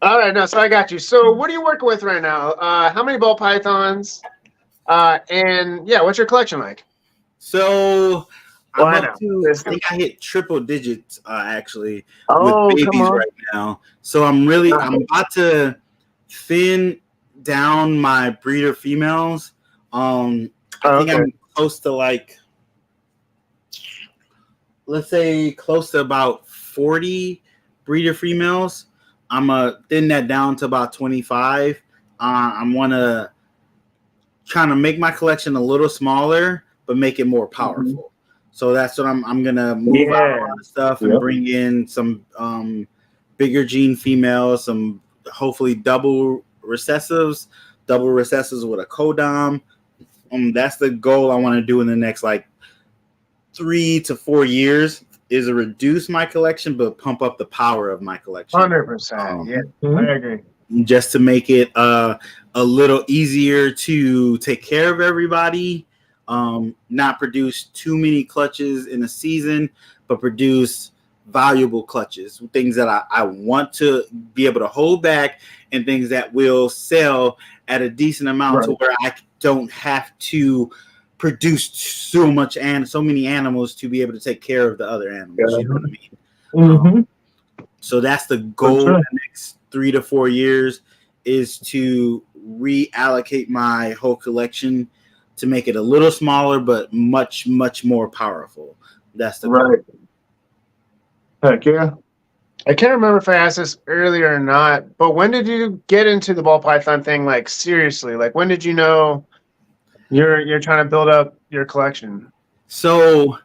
All right, so I got you. So what are you working with right now? How many ball pythons? And what's your collection like? So I think I hit triple digits actually with babies right now. So I'm about to thin down my breeder females. I think I'm close to let's say close to about 40 breeder females. I'm gonna thin that down to about 25. I'm gonna trying to make my collection a little smaller, but make it more powerful. Mm-hmm. So that's what I'm gonna move out a lot of stuff and bring in some bigger gene females, some hopefully double recessives with a codom. That's the goal I want to do in the next 3 to 4 years. Is to reduce my collection, but pump up the power of my collection. 100%. I agree. Just to make it a little easier to take care of everybody, not produce too many clutches in a season, but produce valuable clutches, things that I want to be able to hold back and things that will sell at a decent amount to where I don't have to produce so many animals to be able to take care of the other animals. You know what I mean? So that's the goal in the next 3 to 4 years, is to reallocate my whole collection to make it a little smaller, but much, much more powerful. That's the goal. Heck yeah. I can't remember if I asked this earlier or not, but when did you get into the ball python thing? Seriously, when did you know you're trying to build up your collection? So,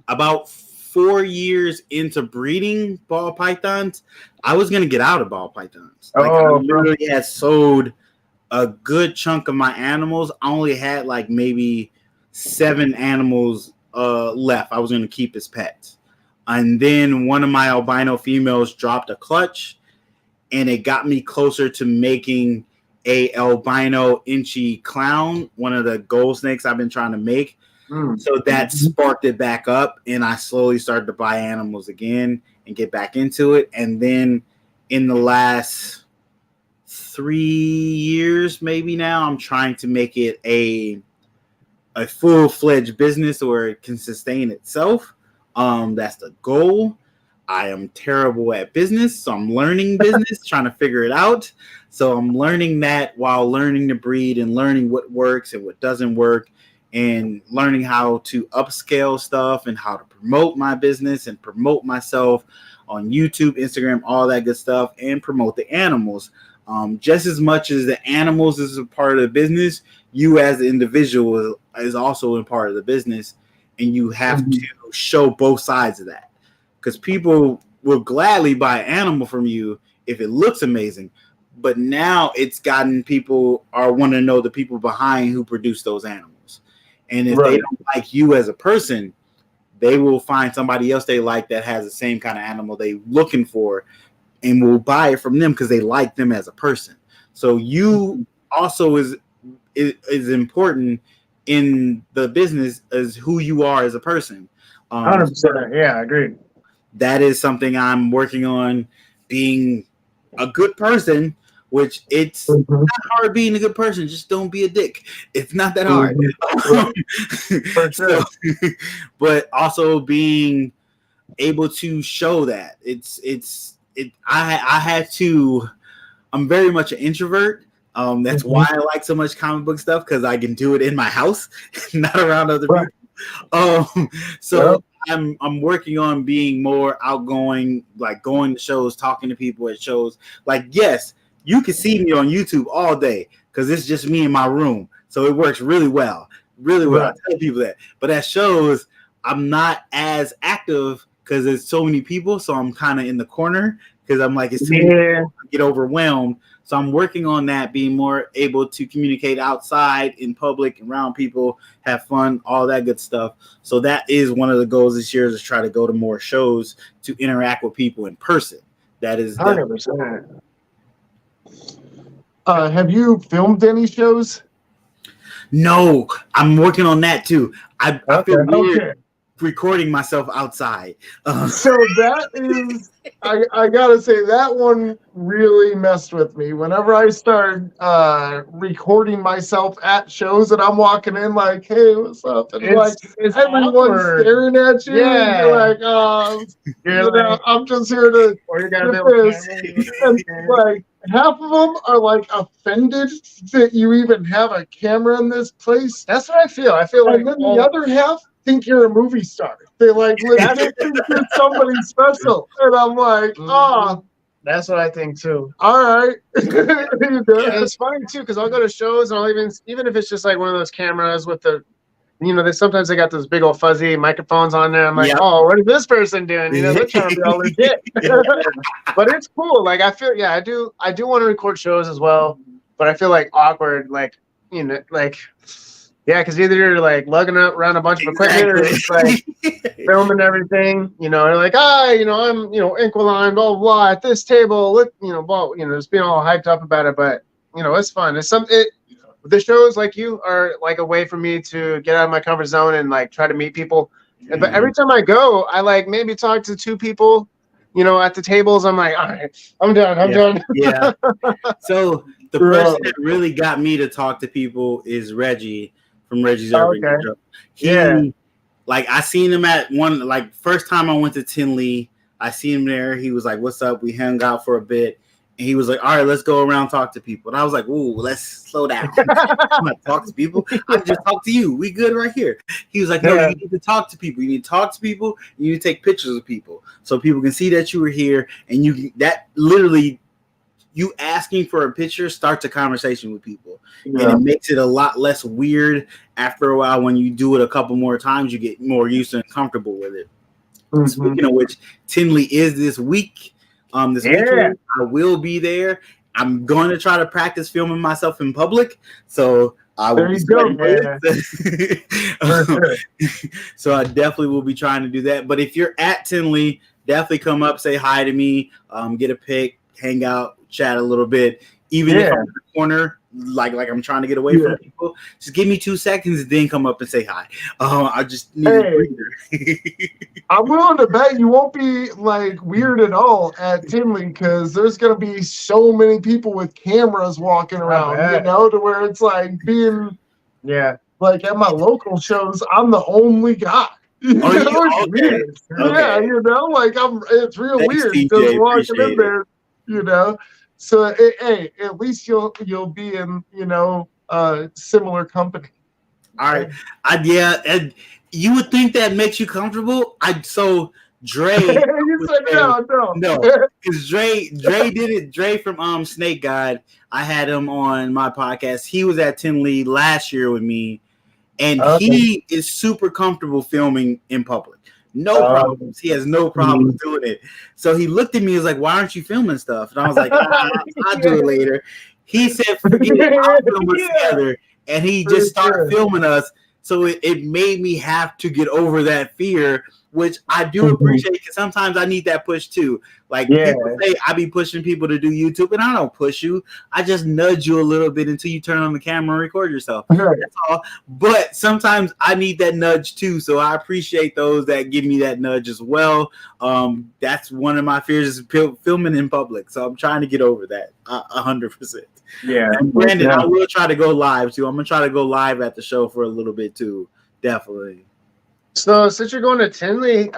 about 4 years into breeding ball pythons, I was gonna get out of ball pythons. I literally had sold a good chunk of my animals. I only had maybe 7 animals left. I was gonna keep as pets, and then one of my albino females dropped a clutch, and it got me closer to making a albino inchy clown, one of the gold snakes I've been trying to make. So that sparked it back up, and I slowly started to buy animals again and get back into it. And then in the last 3 years maybe now. I'm trying to make it a full-fledged business where it can sustain itself. That's the goal. I am terrible at business, so I'm learning business, trying to figure it out. So I'm learning that while learning to breed and learning what works and what doesn't work, and learning how to upscale stuff and how to promote my business and promote myself on YouTube, Instagram, all that good stuff, and promote the animals. Just as much as the animals is a part of the business, you as the individual is also a part of the business, and you have to show both sides of that. Because people will gladly buy an animal from you if it looks amazing. But now it's gotten people want to know the people behind who produce those animals. And if they don't like you as a person, they will find somebody else they like that has the same kind of animal they're looking for and will buy it from them because they like them as a person. So you also is important in the business as who you are as a person. 100%. Yeah, I agree. That is something I'm working on, being a good person, which it's not hard being a good person. Just don't be a dick. It's not that hard. For sure. But also being able to show that I'm very much an introvert. That's why I like so much comic book stuff, because I can do it in my house, not around other people. I'm working on being more outgoing, like going to shows, talking to people at shows. Like, yes, you can see me on YouTube all day because it's just me in my room. So it works really well. Really well. I tell people that. But at shows, I'm not as active because there's so many people. So I'm kind of in the corner because I'm like, it's too many people, I get overwhelmed. So I'm working on that, being more able to communicate outside in public, around people, have fun, all that good stuff. So that is one of the goals this year, is to try to go to more shows to interact with people in person. That is 100%. Have you filmed any shows? No, I'm working on that too. I feel weird recording myself outside. So that is, I gotta say, that one really messed with me. Whenever I start recording myself at shows and I'm walking in like, hey, what's up? And it's everyone's staring at you. Yeah. And you're like, I'm just here to or you gotta get this. And like half of them are like offended that you even have a camera in this place. That's what I feel. I feel like, and then the other half think you're a movie star. They like legit think you're somebody special. And I'm like, that's what I think too. All right. It's funny too, because I'll go to shows and I'll even if it's just like one of those cameras with the, sometimes they got those big old fuzzy microphones on there. I'm like, oh, what is this person doing? They're trying to be all legit. But it's cool. Like I feel, I do want to record shows as well, but I feel like awkward, because either you're like lugging up around a bunch of equipment or just like filming everything, they're like, I'm, Inquiline, blah, blah, blah, at this table, look, blah, just being all hyped up about it. But, it's fun. The shows like you are like a way for me to get out of my comfort zone and like try to meet people. But every time I go, I like maybe talk to two people, at the tables. I'm like, all right, I'm done. Yeah. So the person that really got me to talk to people is Reggie from Reggie's Urban Show. Like I seen him at one, like first time I went to Tinley, I seen him there. He was like, what's up? We hung out for a bit. And he was like, all right, let's go around, talk to people. And I was like, ooh, let's slow down. I'm not talk to people. I just talk to you. We good right here. He was like, no, you need to talk to people. You need to talk to people. You need to take pictures of people so people can see that you were here. And you asking for a picture starts a conversation with people. And it makes it a lot less weird after a while. When you do it a couple more times, you get more used to and comfortable with it. Speaking of which, Tinley is this week. This weekend, I will be there. I'm going to try to practice filming myself in public. So I will. So I definitely will be trying to do that. But if you're at Tinley, definitely come up, say hi to me, get a pic, hang out, chat a little bit. Even if I'm in the corner, like I'm trying to get away from people. Just give me 2 seconds and then come up and say hi. I just need a breather. I'm willing to bet you won't be like weird at all at Tinley because there's gonna be so many people with cameras walking around, to where it's like being like at my local shows, I'm the only guy. It's weird. Okay. It's real weird just walking in there, So hey, at least you'll be in, similar company. All right. And you would think that makes you comfortable. Dre. You said no, because Dre did it. Dre from Snake God. I had him on my podcast. He was at Tinley last year with me, and he is super comfortable filming in public. No problems. He has no problems doing it. So he looked at me and was like, "Why aren't you filming stuff?" And I was like, "I'll do it later." He said, "Forget it. I'll film us together." And he just started filming us. So it made me have to get over that fear, which I do appreciate because sometimes I need that push too. Like people say I be pushing people to do YouTube, and I don't push you. I just nudge you a little bit until you turn on the camera and record yourself. That's all. But sometimes I need that nudge too. So I appreciate those that give me that nudge as well. That's one of my fears is filming in public. So I'm trying to get over that 100%. Yeah. And Brandon, I will try to go live too. I'm gonna try to go live at the show for a little bit too. Definitely. So since you're going to Tinley,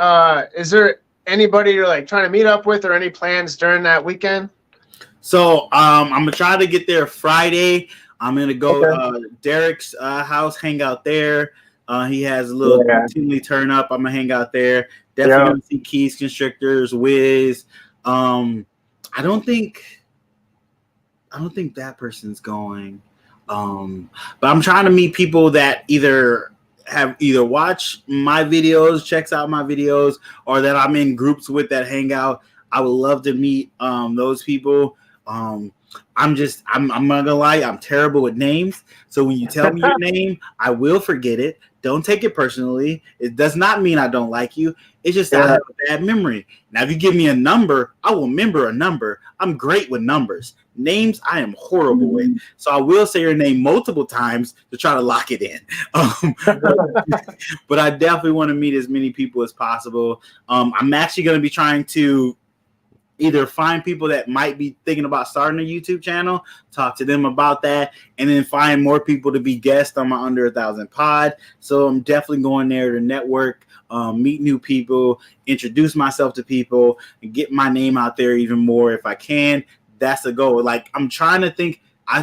is there anybody you're like trying to meet up with or any plans during that weekend? So I'm gonna try to get there Friday. I'm gonna go Derek's house, hang out there. He has a little Tinley turn up. I'm gonna hang out there. Definitely gonna see Keys Constrictors, Wiz. I don't think that person's going. But I'm trying to meet people that either watch my videos, checks out my videos, or that I'm in groups with that hang out. I would love to meet those people. I'm not gonna lie, I'm terrible with names. So when you tell me your name, I will forget it. Don't take it personally. It does not mean I don't like you. It's just that I have a bad memory. Now, if you give me a number, I will remember a number. I'm great with numbers. Names, I am horrible with. So I will say your name multiple times to try to lock it in. But I definitely want to meet as many people as possible. I'm actually going to be trying to either find people that might be thinking about starting a YouTube channel, talk to them about that, and then find more people to be guests on my Under 1,000 pod. So I'm definitely going there to network, meet new people, introduce myself to people, and get my name out there even more if I can. That's the goal. Like, I'm trying to think. I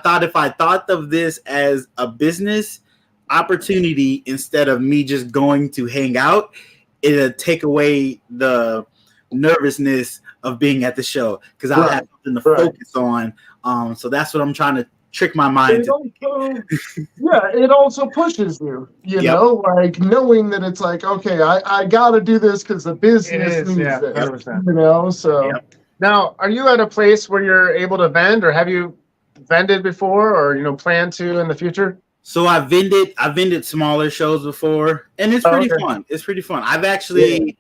thought if I thought of this as a business opportunity instead of me just going to hang out, it'll take away the nervousness of being at the show because I'll have something to focus on. So that's what I'm trying to trick my mind to. It also pushes you, you know, like knowing that it's like, okay, I got to do this because the business needs this, you know, so. Yep. Now, are you at a place where you're able to vend, or have you vended before, or plan to in the future? So I've vended smaller shows before, and it's pretty fun. It's pretty fun. I've actually,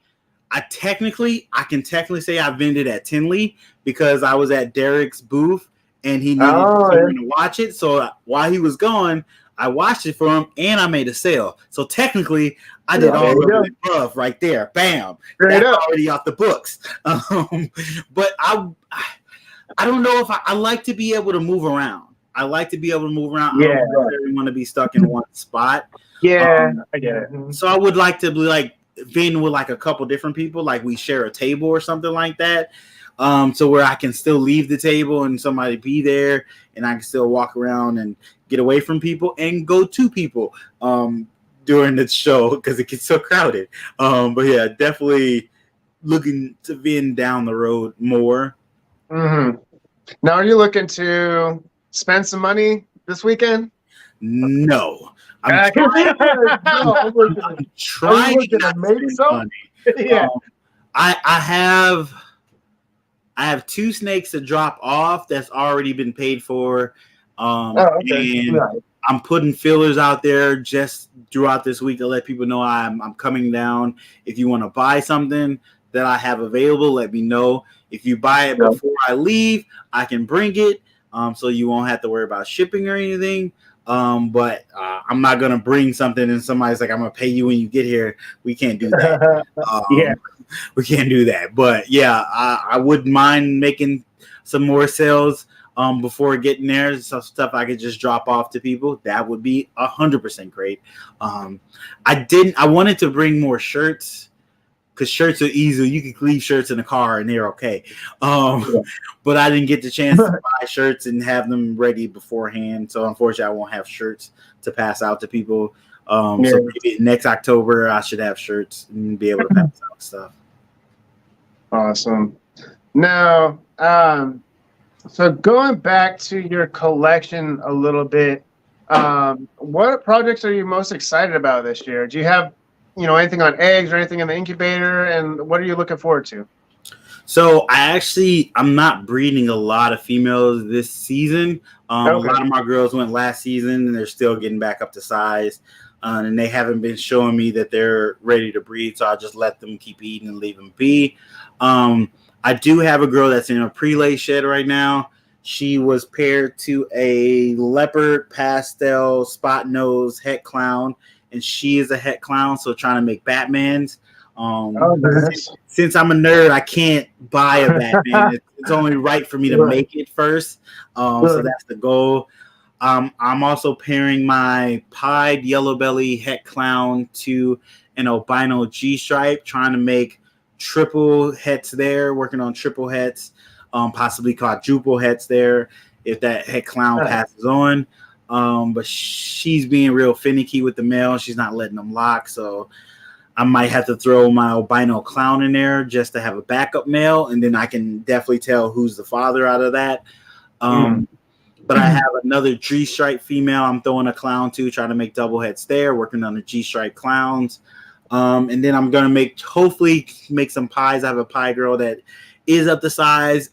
I can technically say I vended at Tinley because I was at Derek's booth and he needed someone to watch it. So while he was gone, I watched it for him and I made a sale. So technically, I did all of the above right there. Bam. That's already off the books. But I don't know if I like to be able to move around. I like to be able to move around. I don't want to be stuck in one spot. I get it. So I would like to be like vend with like a couple different people, like we share a table or something like that. So where I can still leave the table and somebody be there and I can still walk around and get away from people and go to people during the show because it gets so crowded. But yeah, definitely looking to vend down the road more. Mm-hmm. Now, are you looking to spend some money this weekend? No. I'm trying to maybe so. I have 2 snakes to drop off that's already been paid for. And I'm putting fillers out there just throughout this week to let people know I'm coming down. If you want to buy something that I have available, let me know. If you buy it before I leave, I can bring it. so you won't have to worry about shipping or anything. But I'm not gonna bring something and somebody's like, I'm gonna pay you when you get here. We can't do that. Yeah. We can't do that. But yeah, I wouldn't mind making some more sales before getting there. Some stuff I could just drop off to people. That would be 100% great. I wanted to bring more shirts. Because shirts are easy. You can leave shirts in the car and they're okay. But I didn't get the chance to buy shirts and have them ready beforehand. So unfortunately, I won't have shirts to pass out to people. So maybe next October, I should have shirts and be able to pass out stuff. Awesome. Now, so going back to your collection a little bit, what projects are you most excited about this year? Do you have anything on eggs or anything in the incubator, and what are you looking forward to? So I'm not breeding a lot of females this season. A lot of my girls went last season and they're still getting back up to size. And they haven't been showing me that they're ready to breed. So I just let them keep eating and leave them be. I do have a girl that's in a pre-lay shed right now. She was paired to a leopard pastel spot nose het clown. And she is a het clown, so trying to make Batmans. Since I'm a nerd, I can't buy a Batman. It's only right for me to make it first. So that's the goal. I'm also pairing my pied yellow belly het clown to an albino G-stripe, trying to make triple hets there, working on triple hets, possibly quadruple hets there if that het clown passes on. But she's being real finicky with the male. She's not letting them lock. So I might have to throw my albino clown in there just to have a backup male. And then I can definitely tell who's the father out of that. But I have another G-stripe female I'm throwing a clown to, trying to make double heads there, working on the G-stripe clowns. And then I'm going to hopefully make some pies. I have a pie girl that is up to size.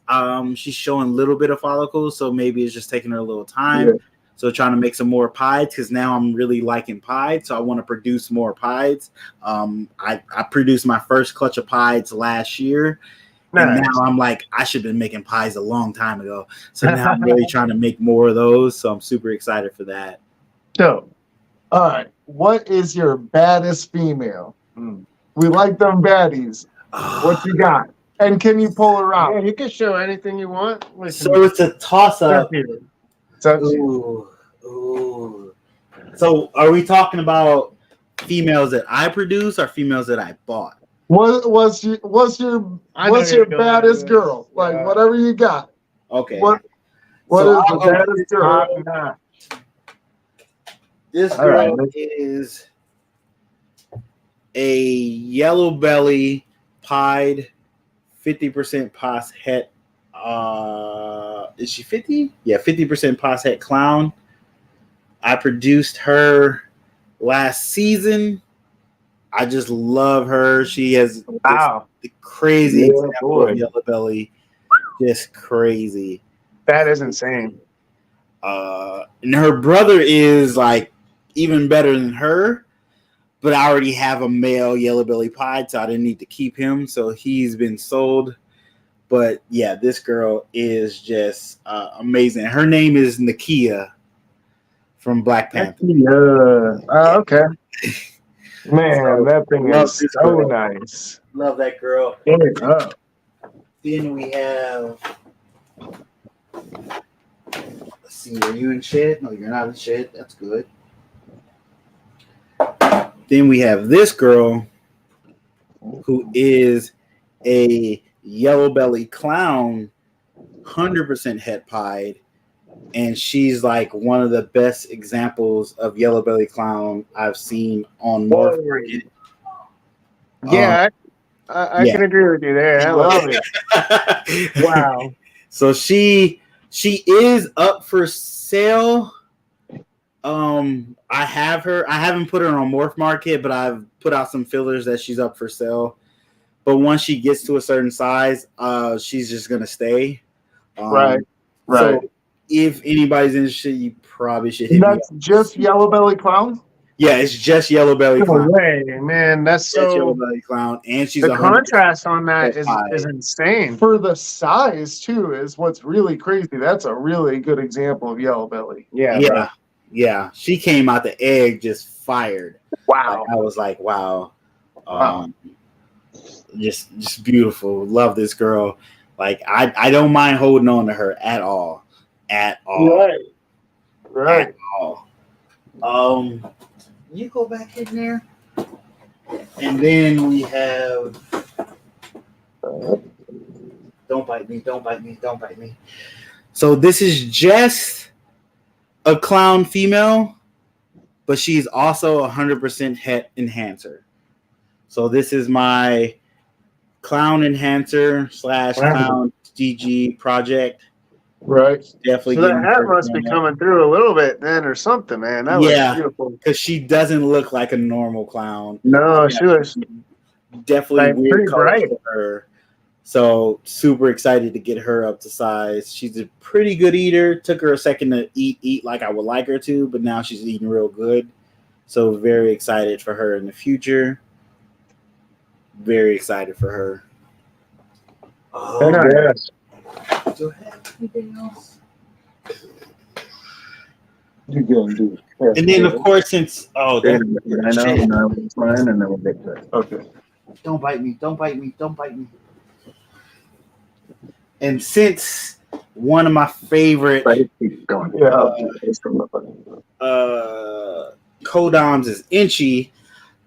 She's showing a little bit of follicles, so maybe it's just taking her a little time. Yeah. So trying to make some more pies because now I'm really liking pies. So I want to produce more pies. I produced my first clutch of pies last year. And now I'm like, I should have been making pies a long time ago. So now I'm really trying to make more of those. So I'm super excited for that. So, all right. What is your baddest female? We like them baddies. What you got? And can you pull her out? Yeah, you can show anything you want. So it's a toss-up. Ooh. So are we talking about females that I produce or females that I bought? What's your baddest girl? Like whatever you got. Okay. What is the baddest girl? This girl is a yellow belly pied 50% pos het. Is she 50? Yeah, 50% pos het clown. I produced her last season. I just love her. She has the crazy example of yellow belly. Just crazy. That is insane. And her brother is like even better than her, but I already have a male yellow belly pied, so I didn't need to keep him. So he's been sold. But yeah, this girl is just amazing. Her name is Nakia from Black Panther. Okay. Man, that thing is so nice. Love that girl. Yeah. Then we have. Let's see. Are you in shed? No, you're not in shed. That's good. Then we have this girl, who is a yellow belly clown, 100% het pied, and she's like one of the best examples of yellow belly clown I've seen on Morph Market. Yeah, I can agree with you there. I love it. Wow. So she is up for sale. I have her. I haven't put her on Morph Market, but I've put out some fillers that she's up for sale. But once she gets to a certain size, she's just gonna stay. Right. So if anybody's interested, you probably should hit That's just yellow belly clown? Yeah, it's just yellow belly No clown. way, man. That's Just yellow so. belly clown, and she's The 100% contrast on that is high. insane. For the size too is what's really crazy. That's a really good example of yellow belly. Yeah. Yeah, Bro. yeah. She came out the egg just fired. Wow. Like, I was like, wow. Wow. Just beautiful. Love this girl. Like I don't mind holding on to her at all. At all. Right. At all. You go back in there. And then we have don't bite me, don't bite me, don't bite me. So this is just a clown female, but she's also 100% het enhancer. So this is my clown enhancer / clown DG project. Right. Definitely. So that hat must be coming through a little bit then, or something, man. That looks beautiful. Because she doesn't look like a normal clown. No, she looks definitely like weird color bright for her. So super excited to get her up to size. She's a pretty good eater. Took her a second to eat like I would like her to, but now she's eating real good. So very excited for her in the future. Very excited for her. Yes. Do I have anything else? You're gonna do. And then of course, since I know it's mine, and then we'll get to it. Okay. Don't bite me! Don't bite me! Don't bite me! And since one of my favorite codoms is Inchy,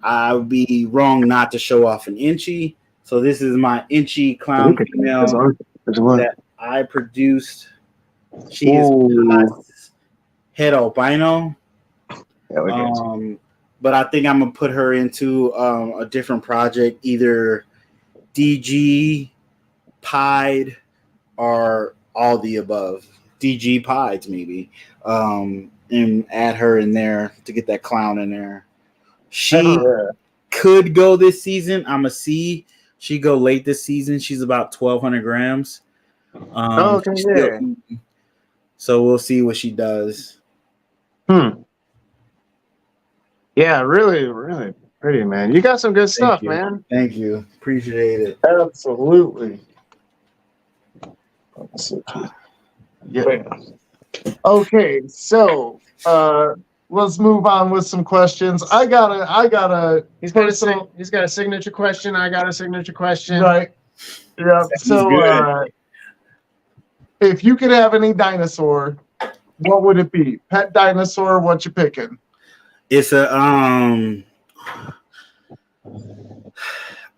I would be wrong not to show off an Inchy. So this is my Inchy clown female that I produced. She is head albino. But I think I'm gonna put her into a different project, either DG, Pied, or all the above. DG Pieds maybe, and add her in there to get that clown in there. She could go this season. I'm a C. She go late this season. She's about 1,200 grams. So we'll see what she does. Yeah, really, really pretty, man. You got some good stuff, man. Thank you. Appreciate it. Absolutely. Yeah. Okay, so let's move on with some questions. I gotta. He's got a signature question. I got a signature question. Right. Yeah. So, if you could have any dinosaur, what would it be? Pet dinosaur? What you picking? It's a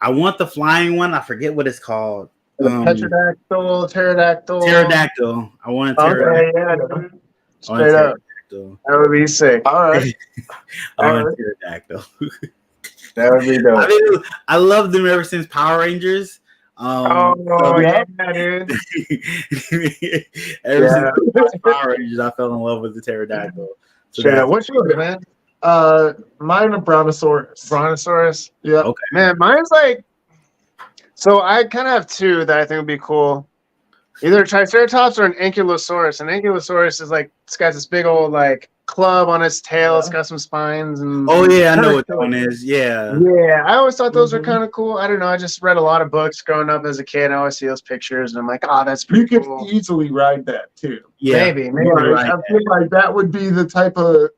I want the flying one. I forget what it's called. Pterodactyl. Pterodactyl. I want a pterodactyl. Okay, yeah. Straight up. That would be sick. All right. I want a pterodactyl. That would be dope. I love them ever since Power Rangers. Yeah, dude. Ever since Power Rangers, I fell in love with the pterodactyl. So what's yours, man? Mine a brontosaurus. Brontosaurus? Yeah. Okay. Man, mine's like. So I kind of have two that I think would be cool. Either a Triceratops or an Ankylosaurus. An Ankylosaurus is like, it's got this big old like club on its tail. It's got some spines and. Oh yeah, I know what that one is. Yeah. Yeah, I always thought those were kind of cool. I don't know. I just read a lot of books growing up as a kid. I always see those pictures and I'm like, oh, that's pretty cool. You could easily ride that too. Yeah. Maybe. I feel like that would be the type of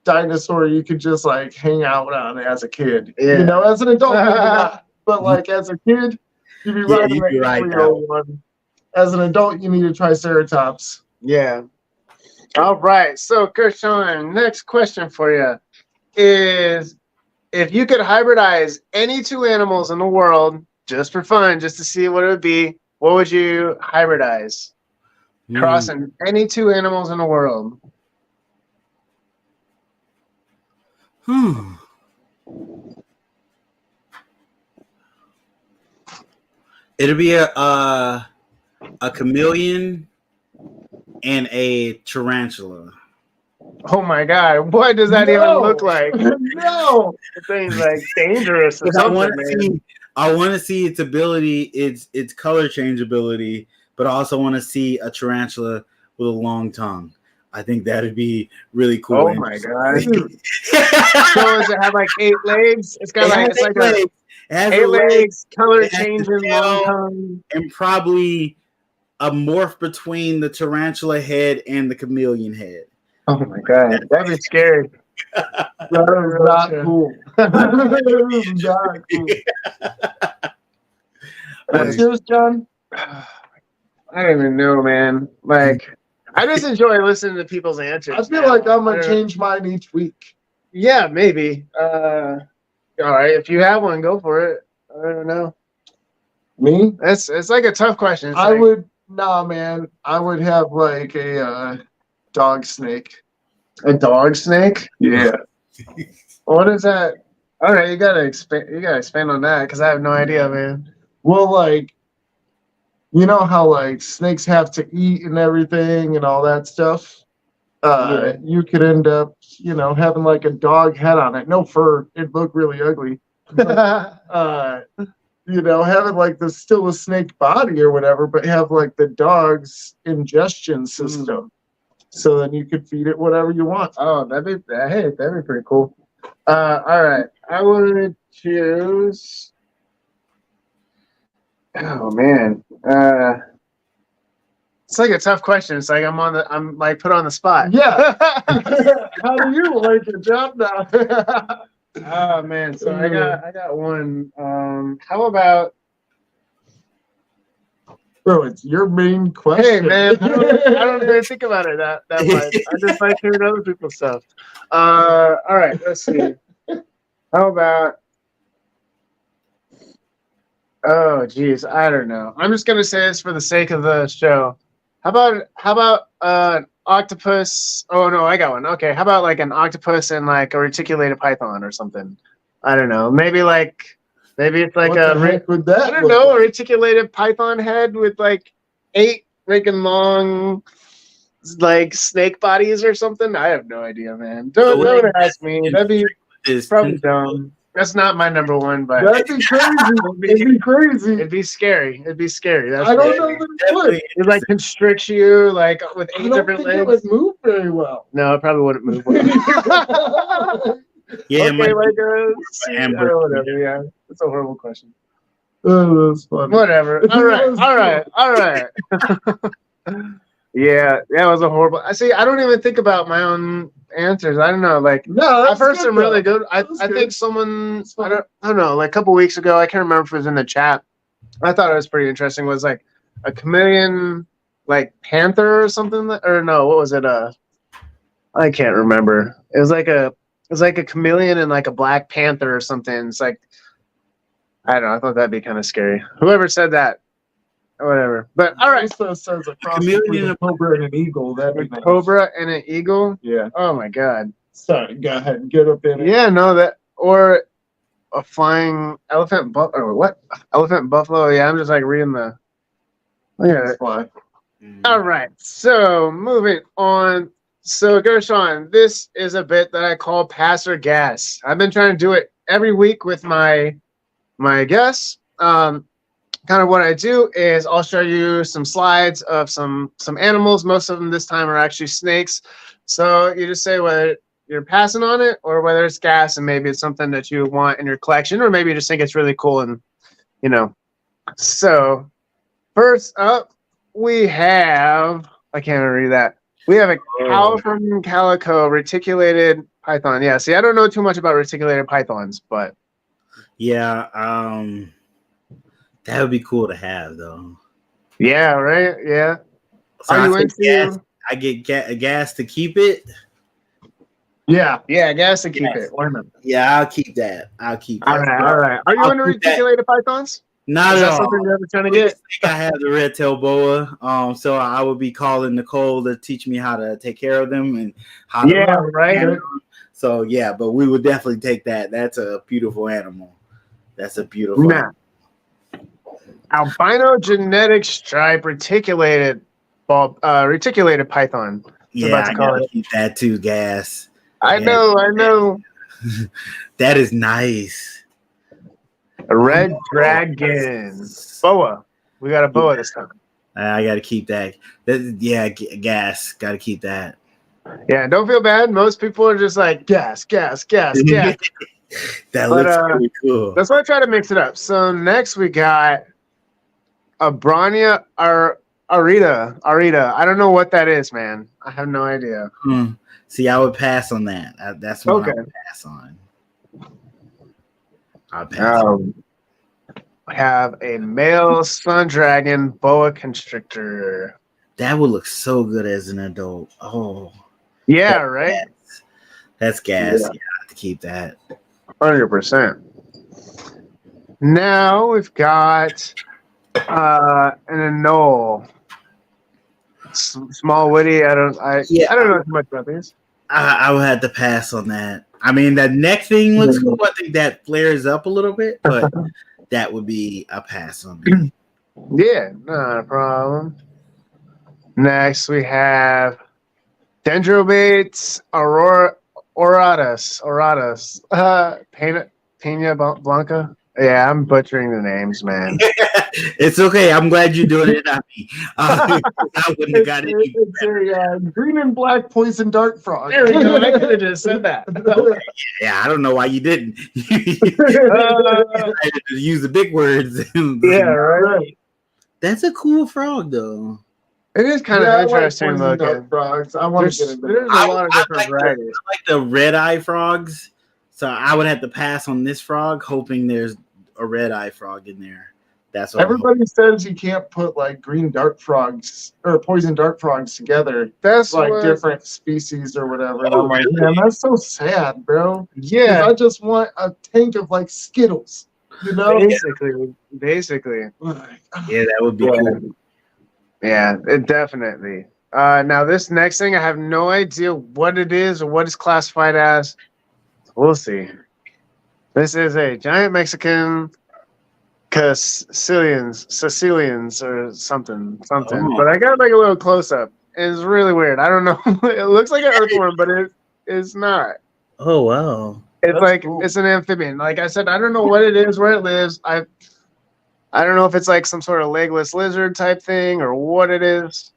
dinosaur you could just like hang out on as a kid. Yeah. You know, as an adult, maybe not, but like as a kid, you'd be riding that one. As an adult, you need a Triceratops. Yeah. All right. So, Gershon, next question for you is, if you could hybridize any two animals in the world just for fun, just to see what it would be, what would you hybridize? Crossing any two animals in the world. It'll be a chameleon and a tarantula. Oh my God! What does that even look like? No, the thing's like dangerous or something. I want to see its ability, its color change ability, but I also want to see a tarantula with a long tongue. I think that'd be really cool. Oh my god! So does it have like 8 legs? It's got like 8 legs. It has 8 legs, color changing, long tongue, and probably a morph between the tarantula head and the chameleon head. Oh my god, that'd be scary. That is not cool. That is not cool. What's yours, John? I don't even know, man. Like, I just enjoy listening to people's answers. I feel like I'm gonna change mine each week. Yeah, maybe. All right, if you have one, go for it. I don't know. Me? It's like a tough question. I would man. I would have like a dog snake. A dog snake? Yeah. What is that? All right, you gotta expand. You gotta expand on that because I have no idea, man. Well, like, you know how like snakes have to eat and everything and all that stuff. You could end up, having like a dog head on it. No fur. It'd look really ugly. Having like still a snake body or whatever, but have like the dog's ingestion system. So then you could feed it whatever you want. Oh, that'd be pretty cool. All right, I would choose. Oh man, it's like a tough question. It's like I'm like put on the spot. Yeah. How do you like your job now? Oh man, so I got one. How about? Bro, it's your main question. Hey man, I don't even think about it that much. I just like hearing other people's stuff. All right, let's see. How about? Oh geez, I don't know. I'm just gonna say this for the sake of the show. How about octopus? Oh no, I got one. Okay, how about like an octopus and like a reticulated python or something? I don't know. Maybe it's like what the heck would that? I don't know, a reticulated python head with like 8 freaking long like snake bodies or something. I have no idea, man. Don't ask me. That'd be probably dumb. That's not my number one, but that'd be crazy. It'd be crazy. It'd be scary. That's I don't know that it would. It like constricts you like with 8 different legs. It would move very well. No, it probably wouldn't move well. Yeah, okay, like whatever. Yeah, it's a horrible question. Oh, that's funny. Whatever. All right. Yeah, that was a horrible. I see. I don't even think about my own answers. I don't know. Like, no, I've heard some really good. I think someone. I don't know. Like a couple weeks ago, I can't remember if it was in the chat. I thought it was pretty interesting. Was like a chameleon, like panther or something. Or no, what was it? I can't remember. It was like a chameleon and like a black panther or something. It's like, I don't know. I thought that'd be kind of scary. Whoever said that, whatever. But all right. So it says a cross between a cobra and an eagle. That'd be nice. Cobra and an eagle. Yeah. Oh my god. Sorry. Go ahead and get up in it. Yeah. No. That or a flying elephant or what? Elephant buffalo. Yeah. I'm just like reading the. Look at it. Fly. All right. So moving on. So Gershon, this is a bit that I call pass or gas. I've been trying to do it every week with my guests. Kind of what I do is I'll show you some slides of some animals. Most of them this time are actually snakes. So you just say whether you're passing on it or whether it's gas and maybe it's something that you want in your collection or maybe you just think it's really cool and So first up we have I can't even read that. We have a cow from calico reticulated python. Yeah, see, I don't know too much about reticulated pythons, but yeah, that would be cool to have, though. Yeah, right. Yeah. So are you into gas? I get gas to keep it. Yeah, gas to keep it. Why not? Yeah, I'll keep that. All right. Are you into reticulated pythons? Not at all. Something you're ever trying to get? I have the red tail boa, so I would be calling Nicole to teach me how to take care of them and how. Yeah, right. So yeah, but we would definitely take that. That's a beautiful animal. That's a beautiful. Animal. Albino genetic stripe reticulated python. Yeah, I gotta keep that too, gas. I know. That is nice. A red dragon. Boa. We got a boa this time. I got to keep that. Yeah, gas. Got to keep that. Yeah, don't feel bad. Most people are just like gas. That looks really cool. That's why I try to mix it up. So next we got a Brania Arita. I don't know what that is, man. I have no idea. See, I would pass on that. That's what I would pass on. I'll pass. We have a male sun dragon boa constrictor. That would look so good as an adult. Oh, yeah, right. That's gas. Yeah, I have to keep that. 100%. Now we've got an anole. Small witty. I don't know too much about these. I would have to pass on that. I mean, that neck thing looks cool. I think that flares up a little bit, but that would be a pass on me. Yeah, not a problem. Next, we have Dendrobates auratus. Pena Blanca. Yeah, I'm butchering the names, man. It's okay. I'm glad you're doing it, not me. I wouldn't have got it. It's a green and black poison dart frog. There we go. I could have just said that. Yeah, I don't know why you didn't. Use the big words. Yeah, right. That's a cool frog, though. It is kind of interesting looking. Frogs. I want to get into There's a lot of different varieties. I like the red eye frogs, so I would have to pass on this frog, hoping there's a red eye frog in there. That's what everybody says. You can't put like green dart frogs or poison dart frogs together. That's like different species or whatever. And I'm like, really? man, that's so sad, bro. Yeah, I just want a tank of like Skittles. You know, basically. Yeah, that would be cool. Yeah, it definitely. Now this next thing, I have no idea what it is or what it's classified as. We'll see. This is a giant Mexican Sicilians or something. Oh. But I got like a little close up. It's really weird. I don't know. It looks like an earthworm, but it's not. Oh wow. It's cool. It's an amphibian. Like I said, I don't know what it is, where it lives. I don't know if it's like some sort of legless lizard type thing or what it is.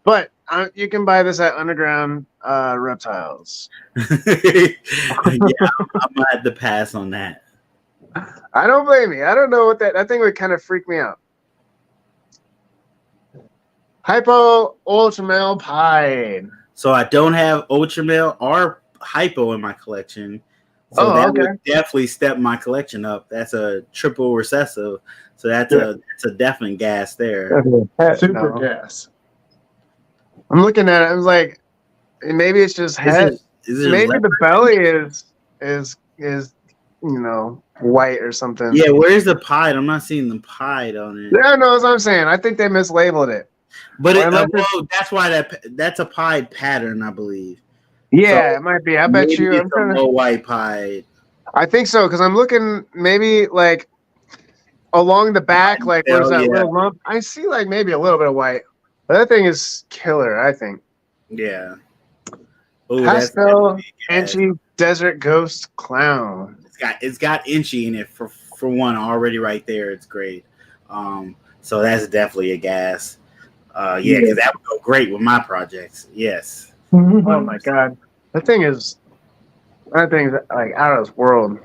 But you can buy this at Underground Reptiles. Yeah, I'm gonna have to pass on that. I don't blame you. I don't know what that thing would kind of freak me out. Hypo ultramale pied. So I don't have ultramale or hypo in my collection. So that would definitely step my collection up. That's a triple recessive. So that's a definite gas there. Super gas. I'm looking at it. I was like, maybe it's just head. Maybe the belly is white or something. Yeah, where's the pied? I'm not seeing the pied on it. Yeah, no, that's what I'm saying. I think they mislabeled it. But that's why that's a pied pattern, I believe. Yeah, so it might be. I bet you. It's a low white pied. I think so because I'm looking maybe like along the back, like where's that little lump? I see like maybe a little bit of white. But that thing is killer, I think. Yeah. Ooh, Pastel Inchy Desert Ghost Clown. It's got Inchy in it for one already right there. It's great. So that's definitely a gas. Yeah, because that would go great with my projects. Yes. Oh my god, that thing is like out of this world.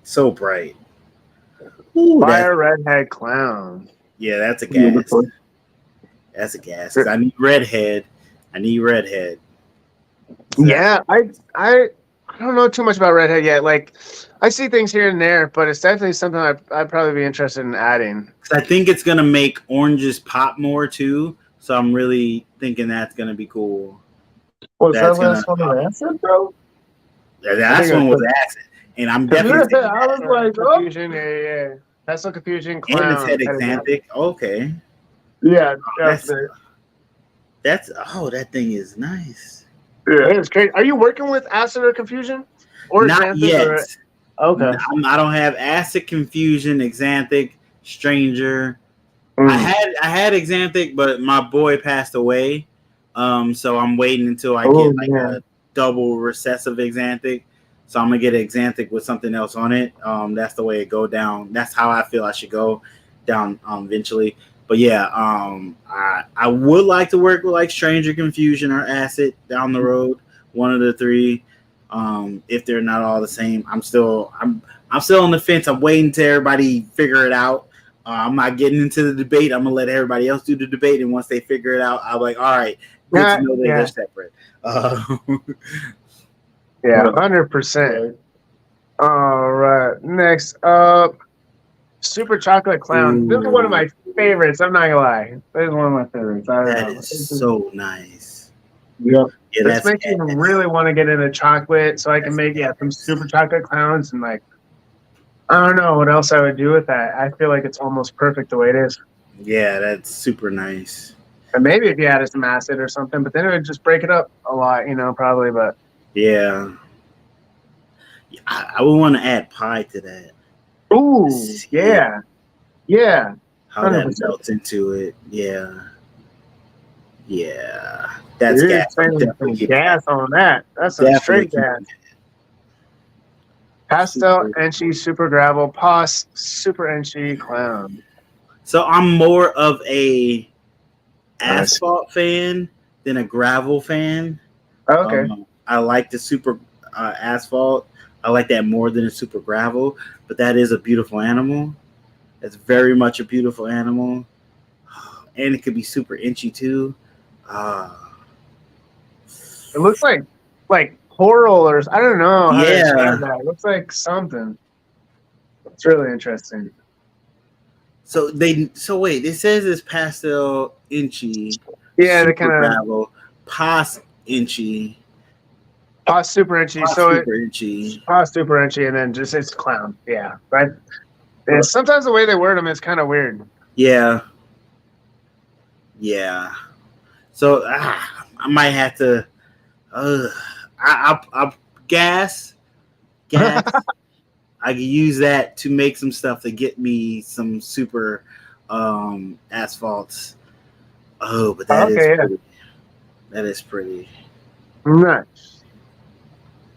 So bright. Ooh, Fire Redhead Clown. Yeah, that's a gas. That's a gas. I need redhead. Yeah, I don't know too much about redhead yet. Like, I see things here and there, but it's definitely something I'd probably be interested in adding. I think it's gonna make oranges pop more too. So I'm really thinking that's gonna be cool. Was that last one with acid, bro? The last one was acid, and I'm definitely. I was like, confusion. Yeah. That's no confusion. Clown. And it's head exanthic. Okay. Yeah, that thing is nice. Yeah, it's great. Are you working with acid or confusion? Or not yet. Okay. I don't have acid, confusion, exanthic, stranger. I had exanthic, but my boy passed away. So I'm waiting until I get a double recessive exanthic. So I'm gonna get an exanthic with something else on it. That's the way it go down. That's how I feel I should go down eventually. But yeah, I would like to work with like Stranger Confusion or Acid down the road. One of the three. If they're not all the same, I'm still on the fence. I'm waiting till everybody figure it out. I'm not getting into the debate. I'm gonna let everybody else do the debate, and once they figure it out, I'm like, all right, good to know that they're separate. Yeah, 100%. All right, next up, Super Chocolate Clown. This is one of my favorites. I'm not gonna lie. This is one of my favorites. That is so nice. Yep. Yeah, this makes me really want to get into chocolate, so I can make some Super Chocolate Clowns, and like, I don't know what else I would do with that. I feel like it's almost perfect the way it is. Yeah, that's super nice. And maybe if you added some acid or something, but then it would just break it up a lot, probably. But yeah, I would want to add pie to that. Ooh, yeah. How 100%. That melts into it, yeah. That's gas. Gas on that. That's some straight gas. Pastel Enchi Super Gravel Pos Super Enchi Clown. So I'm more of a asphalt fan than a gravel fan. Okay. I like the super asphalt. I like that more than a super gravel, but that is a beautiful animal. It's very much a beautiful animal, and it could be super inchy too. It looks like coral or I don't know. Yeah, it looks like something. It's really interesting. So wait, it says it's pastel inchy. Yeah, the kind of gravel, pos inchy. Pos super inchy. Pos super inchy. Pos super inchy, and then just it's clown. Yeah, right. And sometimes the way they word them is kind of weird. Yeah. So I might have to. I'll gas. I can use that to make some stuff to get me some super asphalts. Oh, but that is pretty. That is pretty. Nice.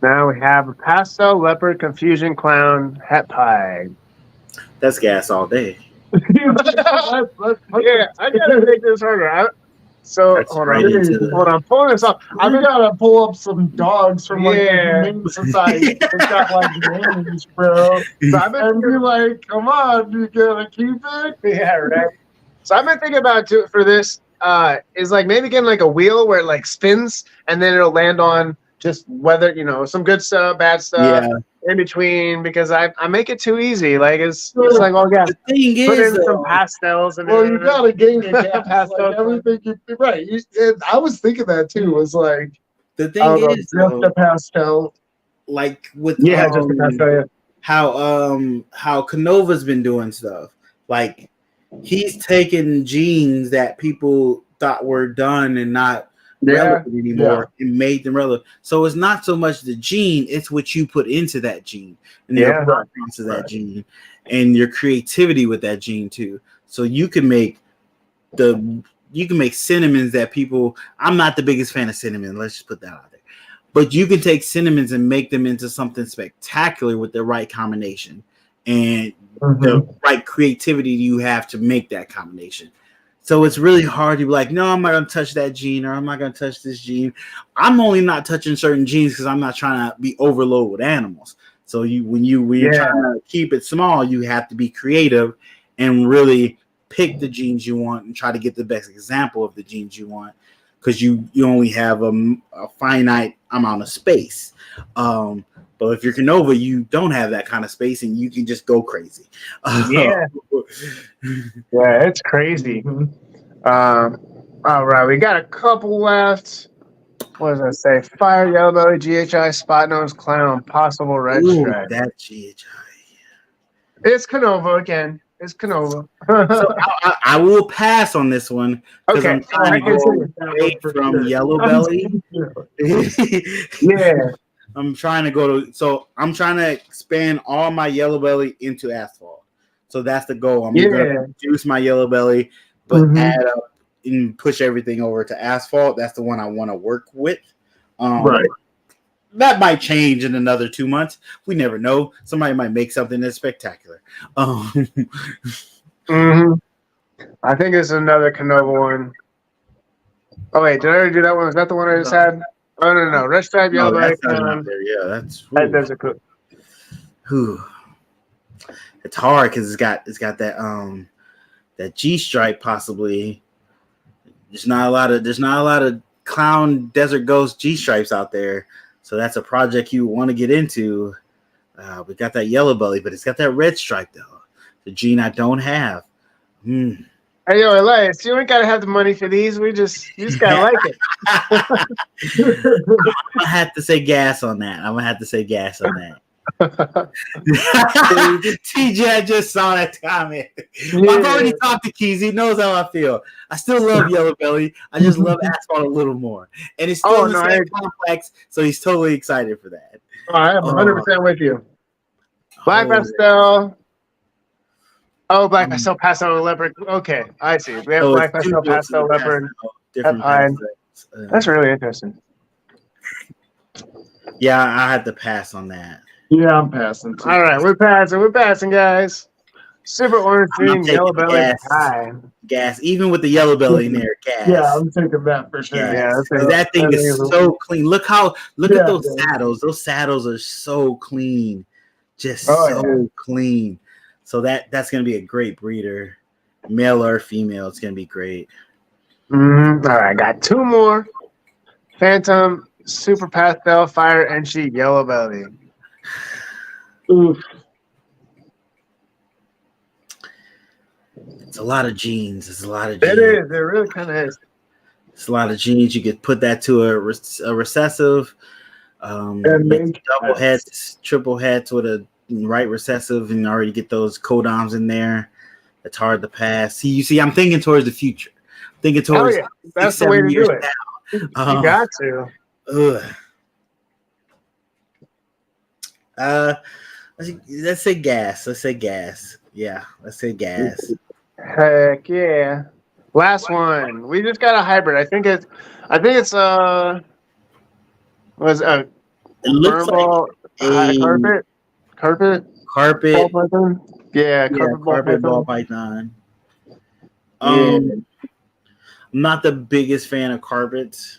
Now we have a pastel leopard confusion clown het pie. That's gas all day. Yeah, I gotta make this harder. Hold on, pulling this up. I gotta pull up some dogs from the Humane Society. They've got names, bro. So I've been be like, come on, you gotta keep it. Yeah, right. So I've been thinking about for this is maybe getting a wheel where it spins and then it'll land on just whether some good stuff, bad stuff. Yeah. In between, because I make it too easy. It's oh yeah. The thing put is, in some pastels and you gotta gain your gas. Everything right. I was thinking that too. Was the thing is just a pastel. With just a pastel. Yeah. How Canova's been doing stuff. He's taken genes that people thought were done and not relevant anymore and made them relevant. So it's not so much the gene, it's what you put into that gene and your preference of that gene and your creativity with that gene too. So you can make cinnamons that people. I'm not the biggest fan of cinnamon. Let's just put that out there. But you can take cinnamons and make them into something spectacular with the right combination and the right creativity you have to make that combination. So it's really hard to be like, no, I'm not going to touch that gene or I'm not going to touch this gene. I'm only not touching certain genes because I'm not trying to be overloaded with animals. So when you're trying to keep it small, you have to be creative and really pick the genes you want and try to get the best example of the genes you want because you only have a finite amount of space. But if you're Canova, you don't have that kind of space and you can just go crazy. Yeah, it's crazy. All right, we got a couple left. What does that say? Fire, Yellow Belly, GHI, Spot Nose, Clown, Possible Red Stripe. That GHI. It's Canova again. It's Canova. So I will pass on this one because I'm trying to go away from Yellow Belly. Yeah. I'm trying to expand all my Yellow Belly into asphalt. So that's the goal. I'm going to reduce my Yellow Belly, but add up and push everything over to asphalt. That's the one I want to work with. Right. That might change in another 2 months. We never know. Somebody might make something that's spectacular. I think it's another Canova one. Oh wait, did I already do that one? Was that the one I just had? Oh no, red stripe, yellow belly. That's not there. Yeah, that's. There's a cool. It's hard because it's got that that G stripe possibly. There's not a lot of clown desert ghost G stripes out there, so that's a project you want to get into. We got that yellow belly, but it's got that red stripe though. The gene I don't have. Hey yo, Elias, you ain't gotta have the money for these. You just gotta like it. I'm gonna have to say gas on that. TJ, I just saw that comment. Yeah. I've already talked to Keys. He knows how I feel. I still love Yellow Belly. I just love Asphalt a little more. And it's still the same complex, so he's totally excited for that. Oh, I am 100% with you. Black Pastel. Oh, Black Pastel, Pastel Leopard. Okay, I see. We have Black Pastel, Pastel Leopard. That's really interesting. Yeah, I had to pass on that. Yeah, I'm passing. All right, we're passing, guys. Super orange green, yellow belly, high. Gas, even with the yellow belly in there, gas. Yeah, I'm taking that for sure. Yeah, that thing is so clean. Look at those saddles. Those saddles are so clean, just clean. So that's gonna be a great breeder, male or female. It's gonna be great. All right, I got two more. Phantom, Super Pastel, Fire Enchi, yellow belly. Oof. It's a lot of genes. It is. It really kind of is. It's a lot of genes. You could put that to a recessive, double heads, triple heads with a right recessive, and already get those codoms in there. It's hard to pass. See, I'm thinking towards the future. I'm thinking towards that's the way to do it. You got to. Let's say gas. Yeah, let's say gas. Heck yeah. Last one. We just got a hybrid. I think it's was a it looks like a carpet. Yeah, carpet ball python. I'm not the biggest fan of carpets,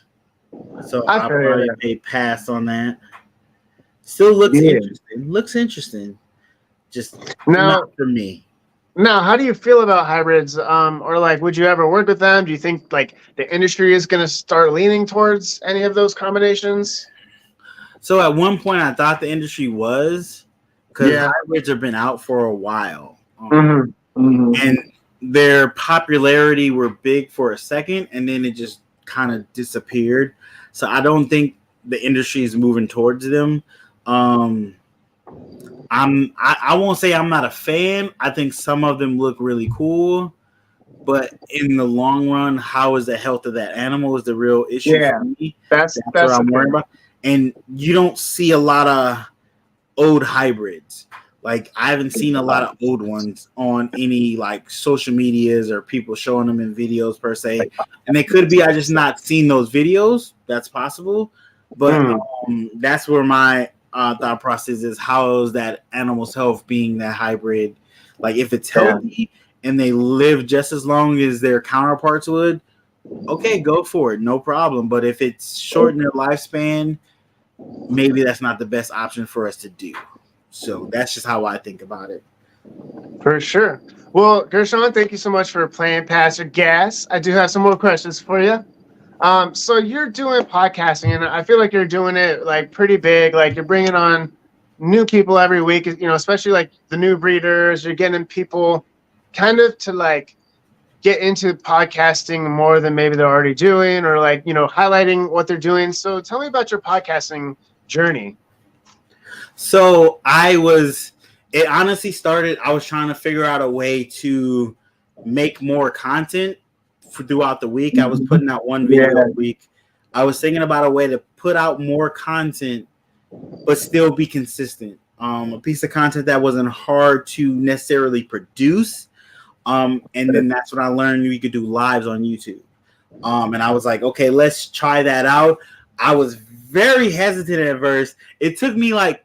so I'll probably say pass on that. Still looks interesting. Looks interesting. Just not for me. Now, how do you feel about hybrids? Or like, would you ever work with them? Do you think like the industry is going to start leaning towards any of those combinations? So at one point, I thought the industry was, because hybrids have been out for a while, and their popularity were big for a second, and then it just kind of disappeared. So I don't think the industry is moving towards them. I won't say I'm not a fan. I think some of them look really cool, but in the long run, how is the health of that animal is the real issue for me. That's what I'm worried about. And you don't see a lot of old hybrids. Like I haven't seen a lot of old ones on any like social medias or people showing them in videos per se. And they could be I just not seen those videos. That's possible. But that's where my thought process is, how is that animal's health being that hybrid? Like if it's healthy and they live just as long as their counterparts would, okay, go for it, no problem. But if it's shortened their lifespan, maybe that's not the best option for us to do. So that's just how I think about it. For sure. Well, Gershon, thank you so much for playing Pastor Gas. I do have some more questions for you. So you're doing podcasting, and I feel like you're doing it like pretty big. Like you're bringing on new people every week, you know, especially like the new breeders. You're getting people kind of to like get into podcasting more than maybe they're already doing, or like, you know, highlighting what they're doing. So tell me about your podcasting journey. So it honestly started, I was trying to figure out a way to make more content throughout the week. I was putting out one video a week. I was thinking about a way to put out more content, but still be consistent. A piece of content that wasn't hard to necessarily produce. And then that's when I learned you could do lives on YouTube. And I was like, okay, let's try that out. I was very hesitant at first. It took me like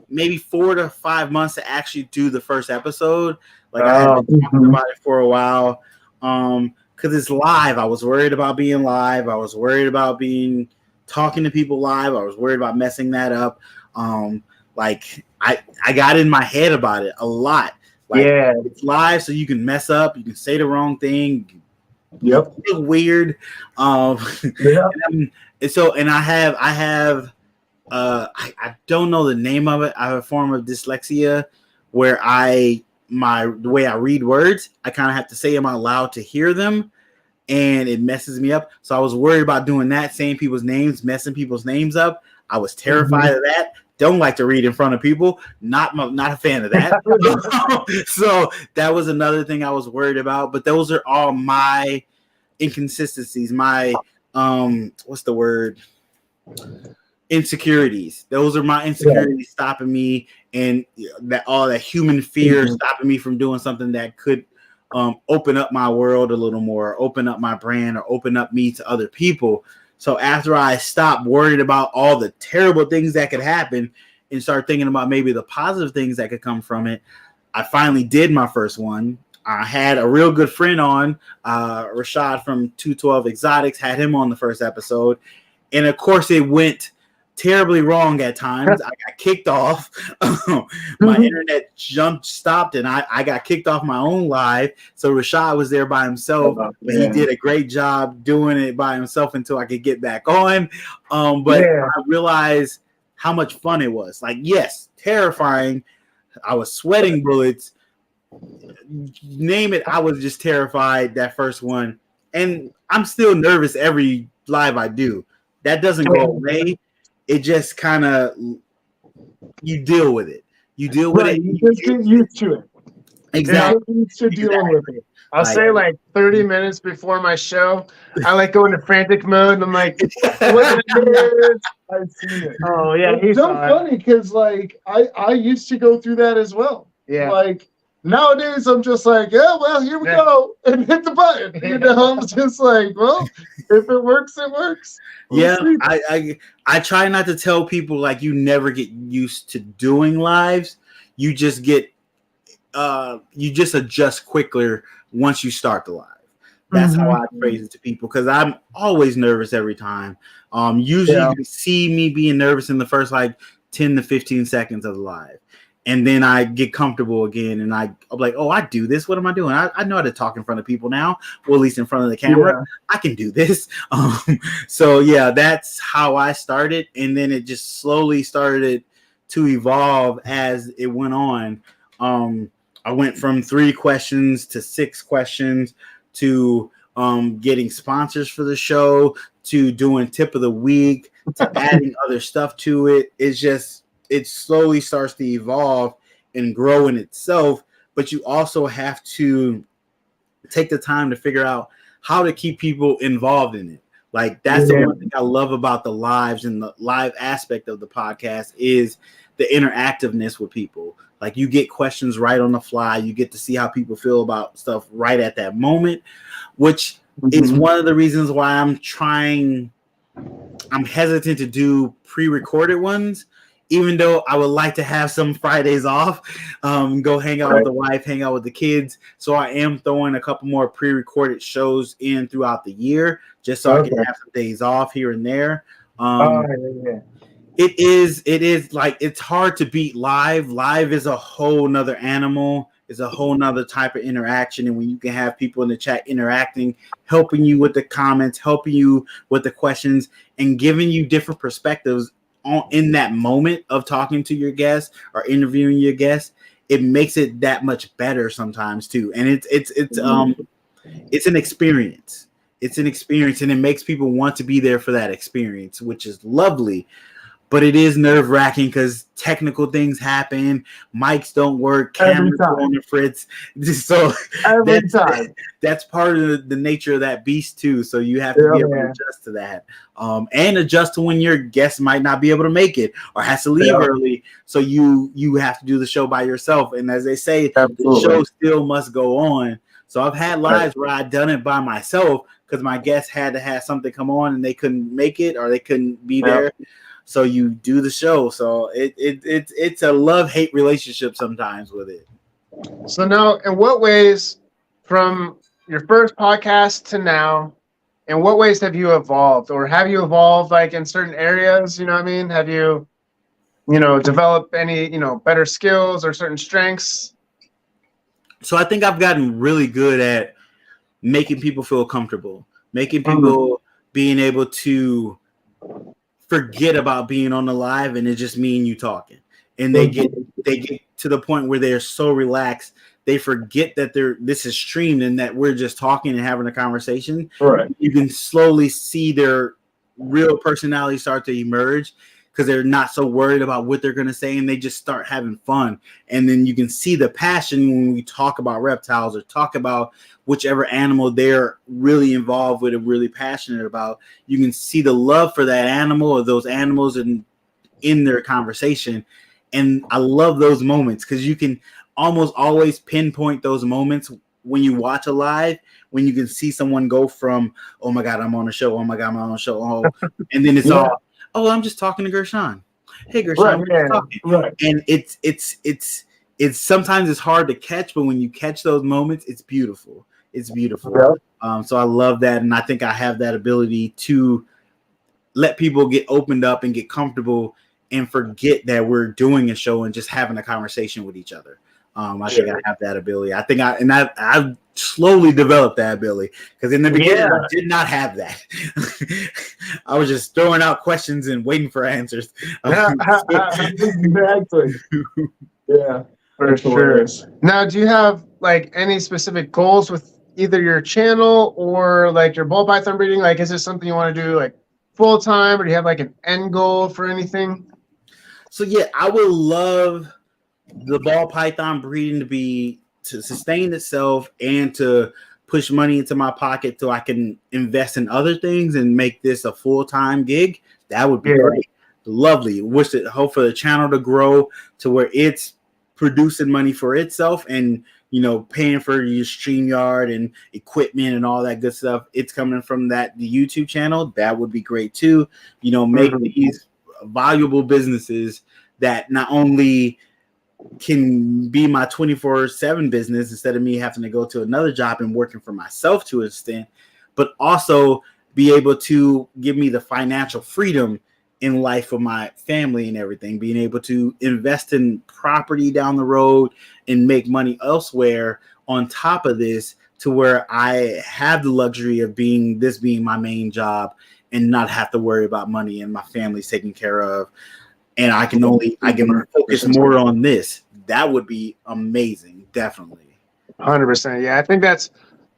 maybe 4 to 5 months to actually do the first episode. Like I had been talking about it for a while. Because it's live. I was worried about being live. I was worried about talking to people live. I was worried about messing that up. Like I got in my head about it a lot. Like it's live, so you can mess up. You can say the wrong thing. Yep. Feel weird. And I don't know the name of it. I have a form of dyslexia where the way I read words, I kind of have to say them out loud to hear them, and it messes me up. So I was worried about doing that, saying people's names, messing people's names up. I was terrified of that. Don't like to read in front of people. Not a fan of that. So that was another thing I was worried about. But those are all my inconsistencies. My what's the word? Insecurities. Those are my insecurities stopping me, and all that human fear stopping me from doing something that could open up my world a little more, open up my brand, or open up me to other people. So after I stopped worried about all the terrible things that could happen and start thinking about maybe the positive things that could come from it, I finally did my first one. I had a real good friend on, Rashad from 212 Exotics, had him on the first episode. And of course it went terribly wrong at times. I got kicked off. My internet stopped, and I got kicked off my own live. So Rashad was there by himself, but he did a great job doing it by himself until I could get back on. But I realized how much fun it was. Like, yes, terrifying. I was sweating bullets. Name it, I was just terrified that first one. And I'm still nervous every live I do. That doesn't go away. It just kind of, you deal with it. You deal with it. You just get used to it. Exactly. You're used to dealing with it. I'll say like 30 minutes before my show, I like go into frantic mode. And I'm like, what is I've seen it. Oh yeah, it's so funny because like I used to go through that as well. Yeah. Like nowadays I'm just like, yeah, well, here we go, and hit the button. You know, I'm just like, well, if it works, it works. Yeah, I try not to tell people like you never get used to doing lives. You just get you just adjust quicker once you start the live. That's how I phrase it to people, because I'm always nervous every time. Usually you can see me being nervous in the first like 10 to 15 seconds of the live. And then I get comfortable again, and I'm like, oh, I do this. What am I doing? I know how to talk in front of people now, well, at least in front of the camera. Yeah. I can do this. So, yeah, that's how I started. And then it just slowly started to evolve as it went on. I went from 3 questions to 6 questions to getting sponsors for the show, to doing tip of the week, to adding other stuff to it. It's just, it slowly starts to evolve and grow in itself, but you also have to take the time to figure out how to keep people involved in it. Like, that's the one thing I love about the lives and the live aspect of the podcast is the interactiveness with people. Like, you get questions right on the fly. You get to see how people feel about stuff right at that moment, which is one of the reasons why I'm hesitant to do pre-recorded ones, even though I would like to have some Fridays off, go hang out with the wife, hang out with the kids. So I am throwing a couple more pre-recorded shows in throughout the year, just so I can have some days off here and there. It is like, it's hard to beat live. Live is a whole nother animal. It's a whole nother type of interaction. And when you can have people in the chat interacting, helping you with the comments, helping you with the questions, and giving you different perspectives in that moment of talking to your guest or interviewing your guest, it makes it that much better sometimes too. And it's an experience. It's an experience, and it makes people want to be there for that experience, which is lovely. But it is nerve-wracking because technical things happen, mics don't work, cameras go on the fritz. So that's part of the nature of that beast too. So you have to be able to adjust to that, and adjust to when your guest might not be able to make it or has to leave early. So you have to do the show by yourself. And as they say, the show still must go on. So I've had lives where I've done it by myself because my guests had to have something come on and they couldn't make it or they couldn't be there. So you do the show. So it's a love-hate relationship sometimes with it. So now, in what ways, from your first podcast to now, in what ways have you evolved, or have you evolved like in certain areas? You know what I mean? Have you, developed any, better skills or certain strengths? So I think I've gotten really good at making people feel comfortable, making people being able to forget about being on the live and it's just me and you talking. And they get to the point where they're so relaxed, they forget that this is streamed and that we're just talking and having a conversation. Right. You can slowly see their real personality start to emerge because they're not so worried about what they're going to say and they just start having fun. And then you can see the passion when we talk about reptiles or talk about whichever animal they're really involved with and really passionate about. You can see the love for that animal or those animals in their conversation. And I love those moments because you can almost always pinpoint those moments when you watch a live, when you can see someone go from, oh my God, I'm on a show. Oh my God, I'm on a show. Oh, and then it's all, oh, I'm just talking to Gershon. Hey, Gershon, we're just talking. Right. And it's sometimes it's hard to catch, but when you catch those moments, it's beautiful. It's beautiful. Yeah. So I love that. And I think I have that ability to let people get opened up and get comfortable and forget that we're doing a show and just having a conversation with each other. I think I have that ability. I think I've slowly developed that ability because in the beginning I did not have that. I was just throwing out questions and waiting for answers. Exactly. Yeah, for sure. Now, do you have like any specific goals with either your channel or like your ball python breeding? Like, is this something you want to do like full time, or do you have like an end goal for anything? So yeah, I would love the ball python breeding to sustain itself and to push money into my pocket so I can invest in other things and make this a full-time gig. That would be great. Lovely. Hope for the channel to grow to where it's producing money for itself and paying for your StreamYard and equipment and all that good stuff. It's coming from the YouTube channel. That would be great too. Make these valuable businesses that not only can be my 24/7 business instead of me having to go to another job and working for myself to an extent, but also be able to give me the financial freedom in life for my family and everything, being able to invest in property down the road and make money elsewhere on top of this to where I have the luxury of being my main job and not have to worry about money and my family's taken care of. And I can focus more on this. That would be amazing. Definitely. 100%. Yeah. I think that's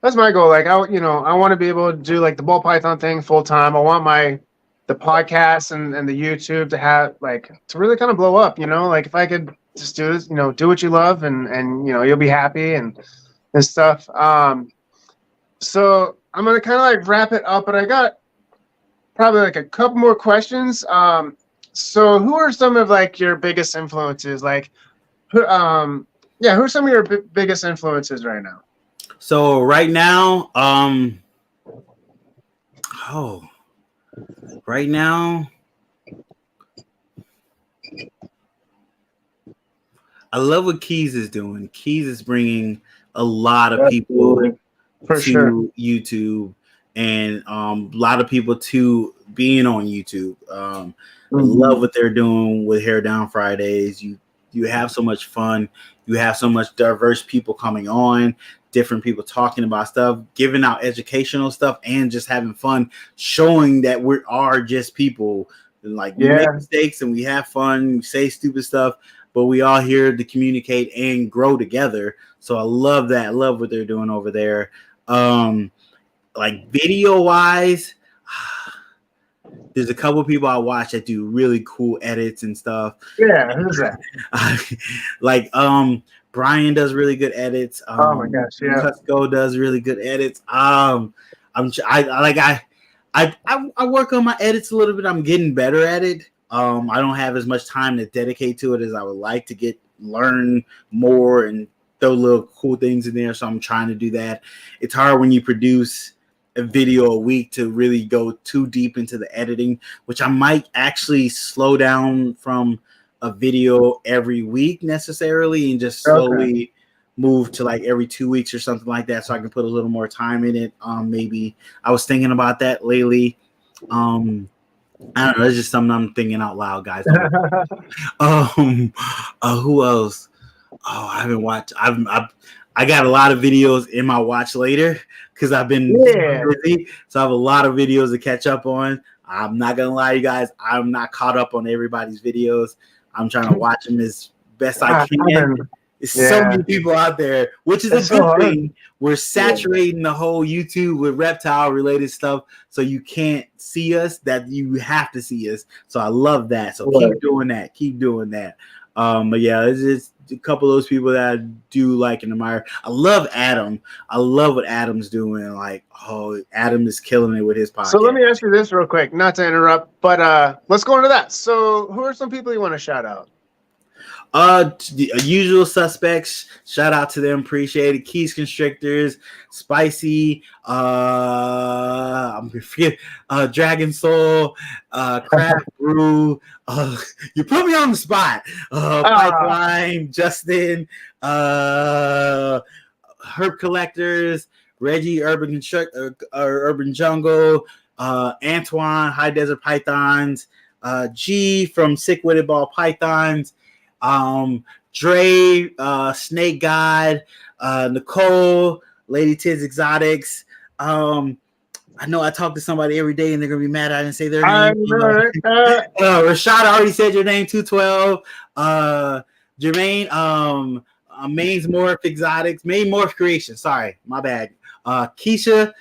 my goal. Like I want to be able to do like the ball python thing full time. I want the podcast and the YouTube to have to really kind of blow up, like if I could just do this, do what you love and you'll be happy and stuff. So I'm going to kind of like wrap it up, but I got probably like a couple more questions. So who are some of like your biggest influences? Like, who are some of your biggest influences right now? So right now, right now, I love what Keys is doing. Keys is bringing a lot of people to YouTube and a lot of people to being on YouTube. I love what they're doing with Hair Down Fridays. You have so much fun. You have so much diverse people coming on, different people talking about stuff, giving out educational stuff, and just having fun, showing that we are just people. Like we make mistakes and we have fun, we say stupid stuff, but we all here to communicate and grow together. So I love that. I love what they're doing over there. Like video wise, there's a couple of people I watch that do really cool edits and stuff. Yeah, who's that? Like Brian does really good edits. Oh my gosh, yeah. Cusco does really good edits. I work on my edits a little bit. I'm getting better at it. I don't have as much time to dedicate to it as I would like to learn more and throw little cool things in there. So I'm trying to do that. It's hard when you produce a video a week to really go too deep into the editing, which I might actually slow down from a video every week necessarily and just slowly move to like every 2 weeks or something like that, so I can put a little more time in it. Maybe I was thinking about that lately. I don't know. It's just something I'm thinking out loud, guys. Who else? Oh, I haven't watched. I got a lot of videos in my watch later because I've been busy, so I have a lot of videos to catch up on. I'm not gonna lie, you guys. I'm not caught up on everybody's videos. I'm trying to watch them as best I can. There's so many people out there, which is a good thing. We're saturating the whole YouTube with reptile related stuff, so you can't see us. That you have to see us. So I love that. So keep doing that. Keep doing that. But yeah, it's just a couple of those people that I do like and admire. I love Adam. I love what Adam's doing. Like, Adam is killing it with his podcast. So let me ask you this real quick, not to interrupt, but let's go into that. So who are some people you want to shout out? The usual suspects. Shout out to them. Appreciate it. Keys Constrictors, Spicy, I'm gonna forget, Dragon Soul, Craft Brew. You put me on the spot. Pipeline, Justin, Herb Collectors, Reggie, Urban Jungle, Antoine, High Desert Pythons, G from Sick Witted Ball Pythons. Dre, Snake God, Nicole, Lady Tiz Exotics. I know I talk to somebody every day and they're gonna be mad I didn't say their name. Rashad, I already said your name. 212. Jermaine, Maine's Morph Exotics, Main Morph Creation. Sorry, my bad. Keisha,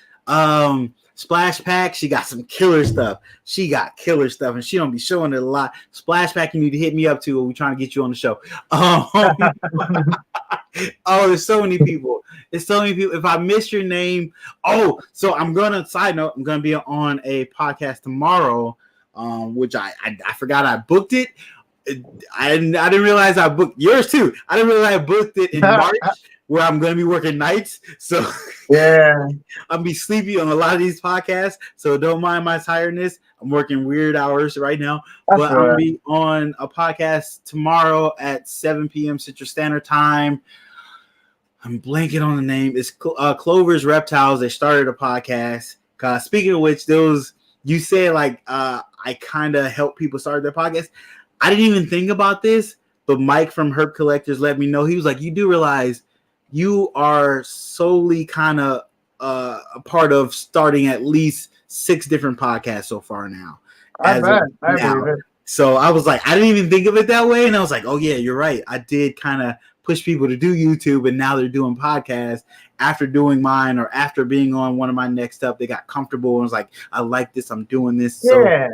Splash Pack, she got some killer stuff. She got killer stuff, and she don't be showing it a lot. Splash Pack, you need to hit me up too. We're trying to get you on the show. There's so many people. There's so many people. If I miss your name, so I'm gonna be on a podcast tomorrow, which I forgot I booked it. I didn't realize I booked yours too. I didn't realize I booked it in March. Where I'm going to be working nights. So I'm be sleepy on a lot of these podcasts. So don't mind my tiredness. I'm working weird hours right now. But I'm going to be on a podcast tomorrow at 7 p.m. Central Standard Time. I'm blanking on the name. It's Clover's Reptiles. They started a podcast. Speaking of which, you said like I kind of help people start their podcast. I didn't even think about this, but Mike from Herb Collectors let me know. He was like, you do realize you are solely kind of a part of starting at least 6 different podcasts so far now. I believe it. So I was like, I didn't even think of it that way. And I was like, oh yeah, you're right. I did kind of push people to do YouTube, and now they're doing podcasts after doing mine or after being on one of my next up. They got comfortable and was like, I like this. I'm doing this. So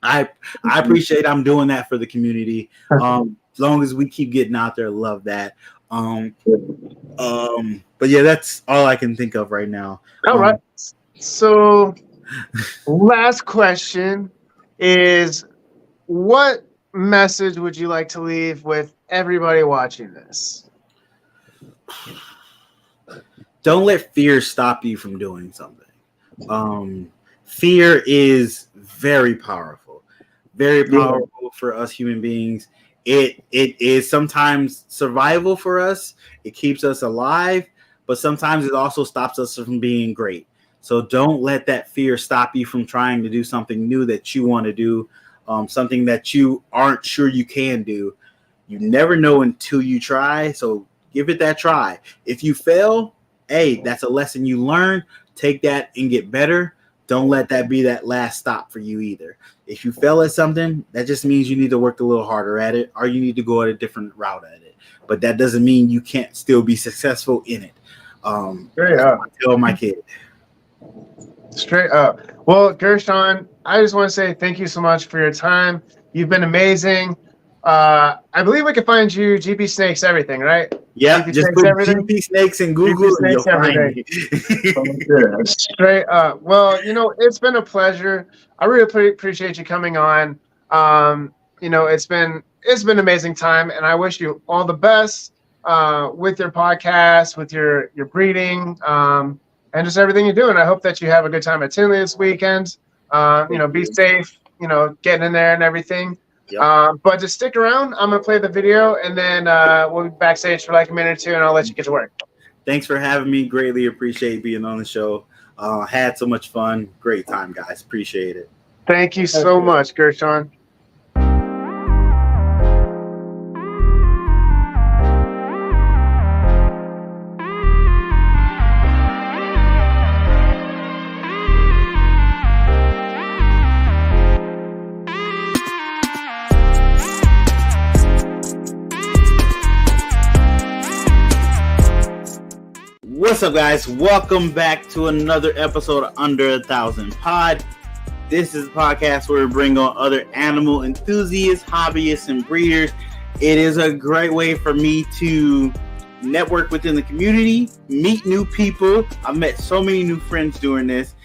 I appreciate I'm doing that for the community. As long as we keep getting out there, love that. But yeah, that's all I can think of right now. All right. So last question is, what message would you like to leave with everybody watching this? Don't let fear stop you from doing something. Fear is very powerful for us human beings. It is sometimes survival for us. It keeps us alive, but sometimes it also stops us from being great. So don't let that fear stop you from trying to do something new that you want to do, something that you aren't sure you can do. You never know until you try. So give it that try. If you fail, hey, that's a lesson you learn. Take that and get better. Don't let that be that last stop for you either. If you fail at something, that just means you need to work a little harder at it, or you need to go at a different route at it. But that doesn't mean you can't still be successful in it. Straight up. I tell my kid. Straight up. Well, Gershon, I just want to say thank you so much for your time. You've been amazing. I believe we can find you GPSnakes everything, right? Yeah, just put GPSnakes in Google and you'll find me. Straight up. Well, it's been a pleasure. I really appreciate you coming on. It's been an amazing time, and I wish you all the best with your podcast, with your breeding, and just everything you're doing. I hope that you have a good time at Tinley this weekend. Be safe, getting in there and everything. Yep. But just stick around. I'm gonna play the video, and then we'll be backstage for like a minute or two, and I'll let you get to work. Thanks for having me. Greatly appreciate being on the show. Had so much fun. Great time, guys. Appreciate it. Thank you so much, Gershon. What's up, guys? Welcome back to another episode of Under 1,000 Pod. This is a podcast where we bring on other animal enthusiasts, hobbyists, and breeders. It is a great way for me to network within the community, meet new people. I've met so many new friends doing this.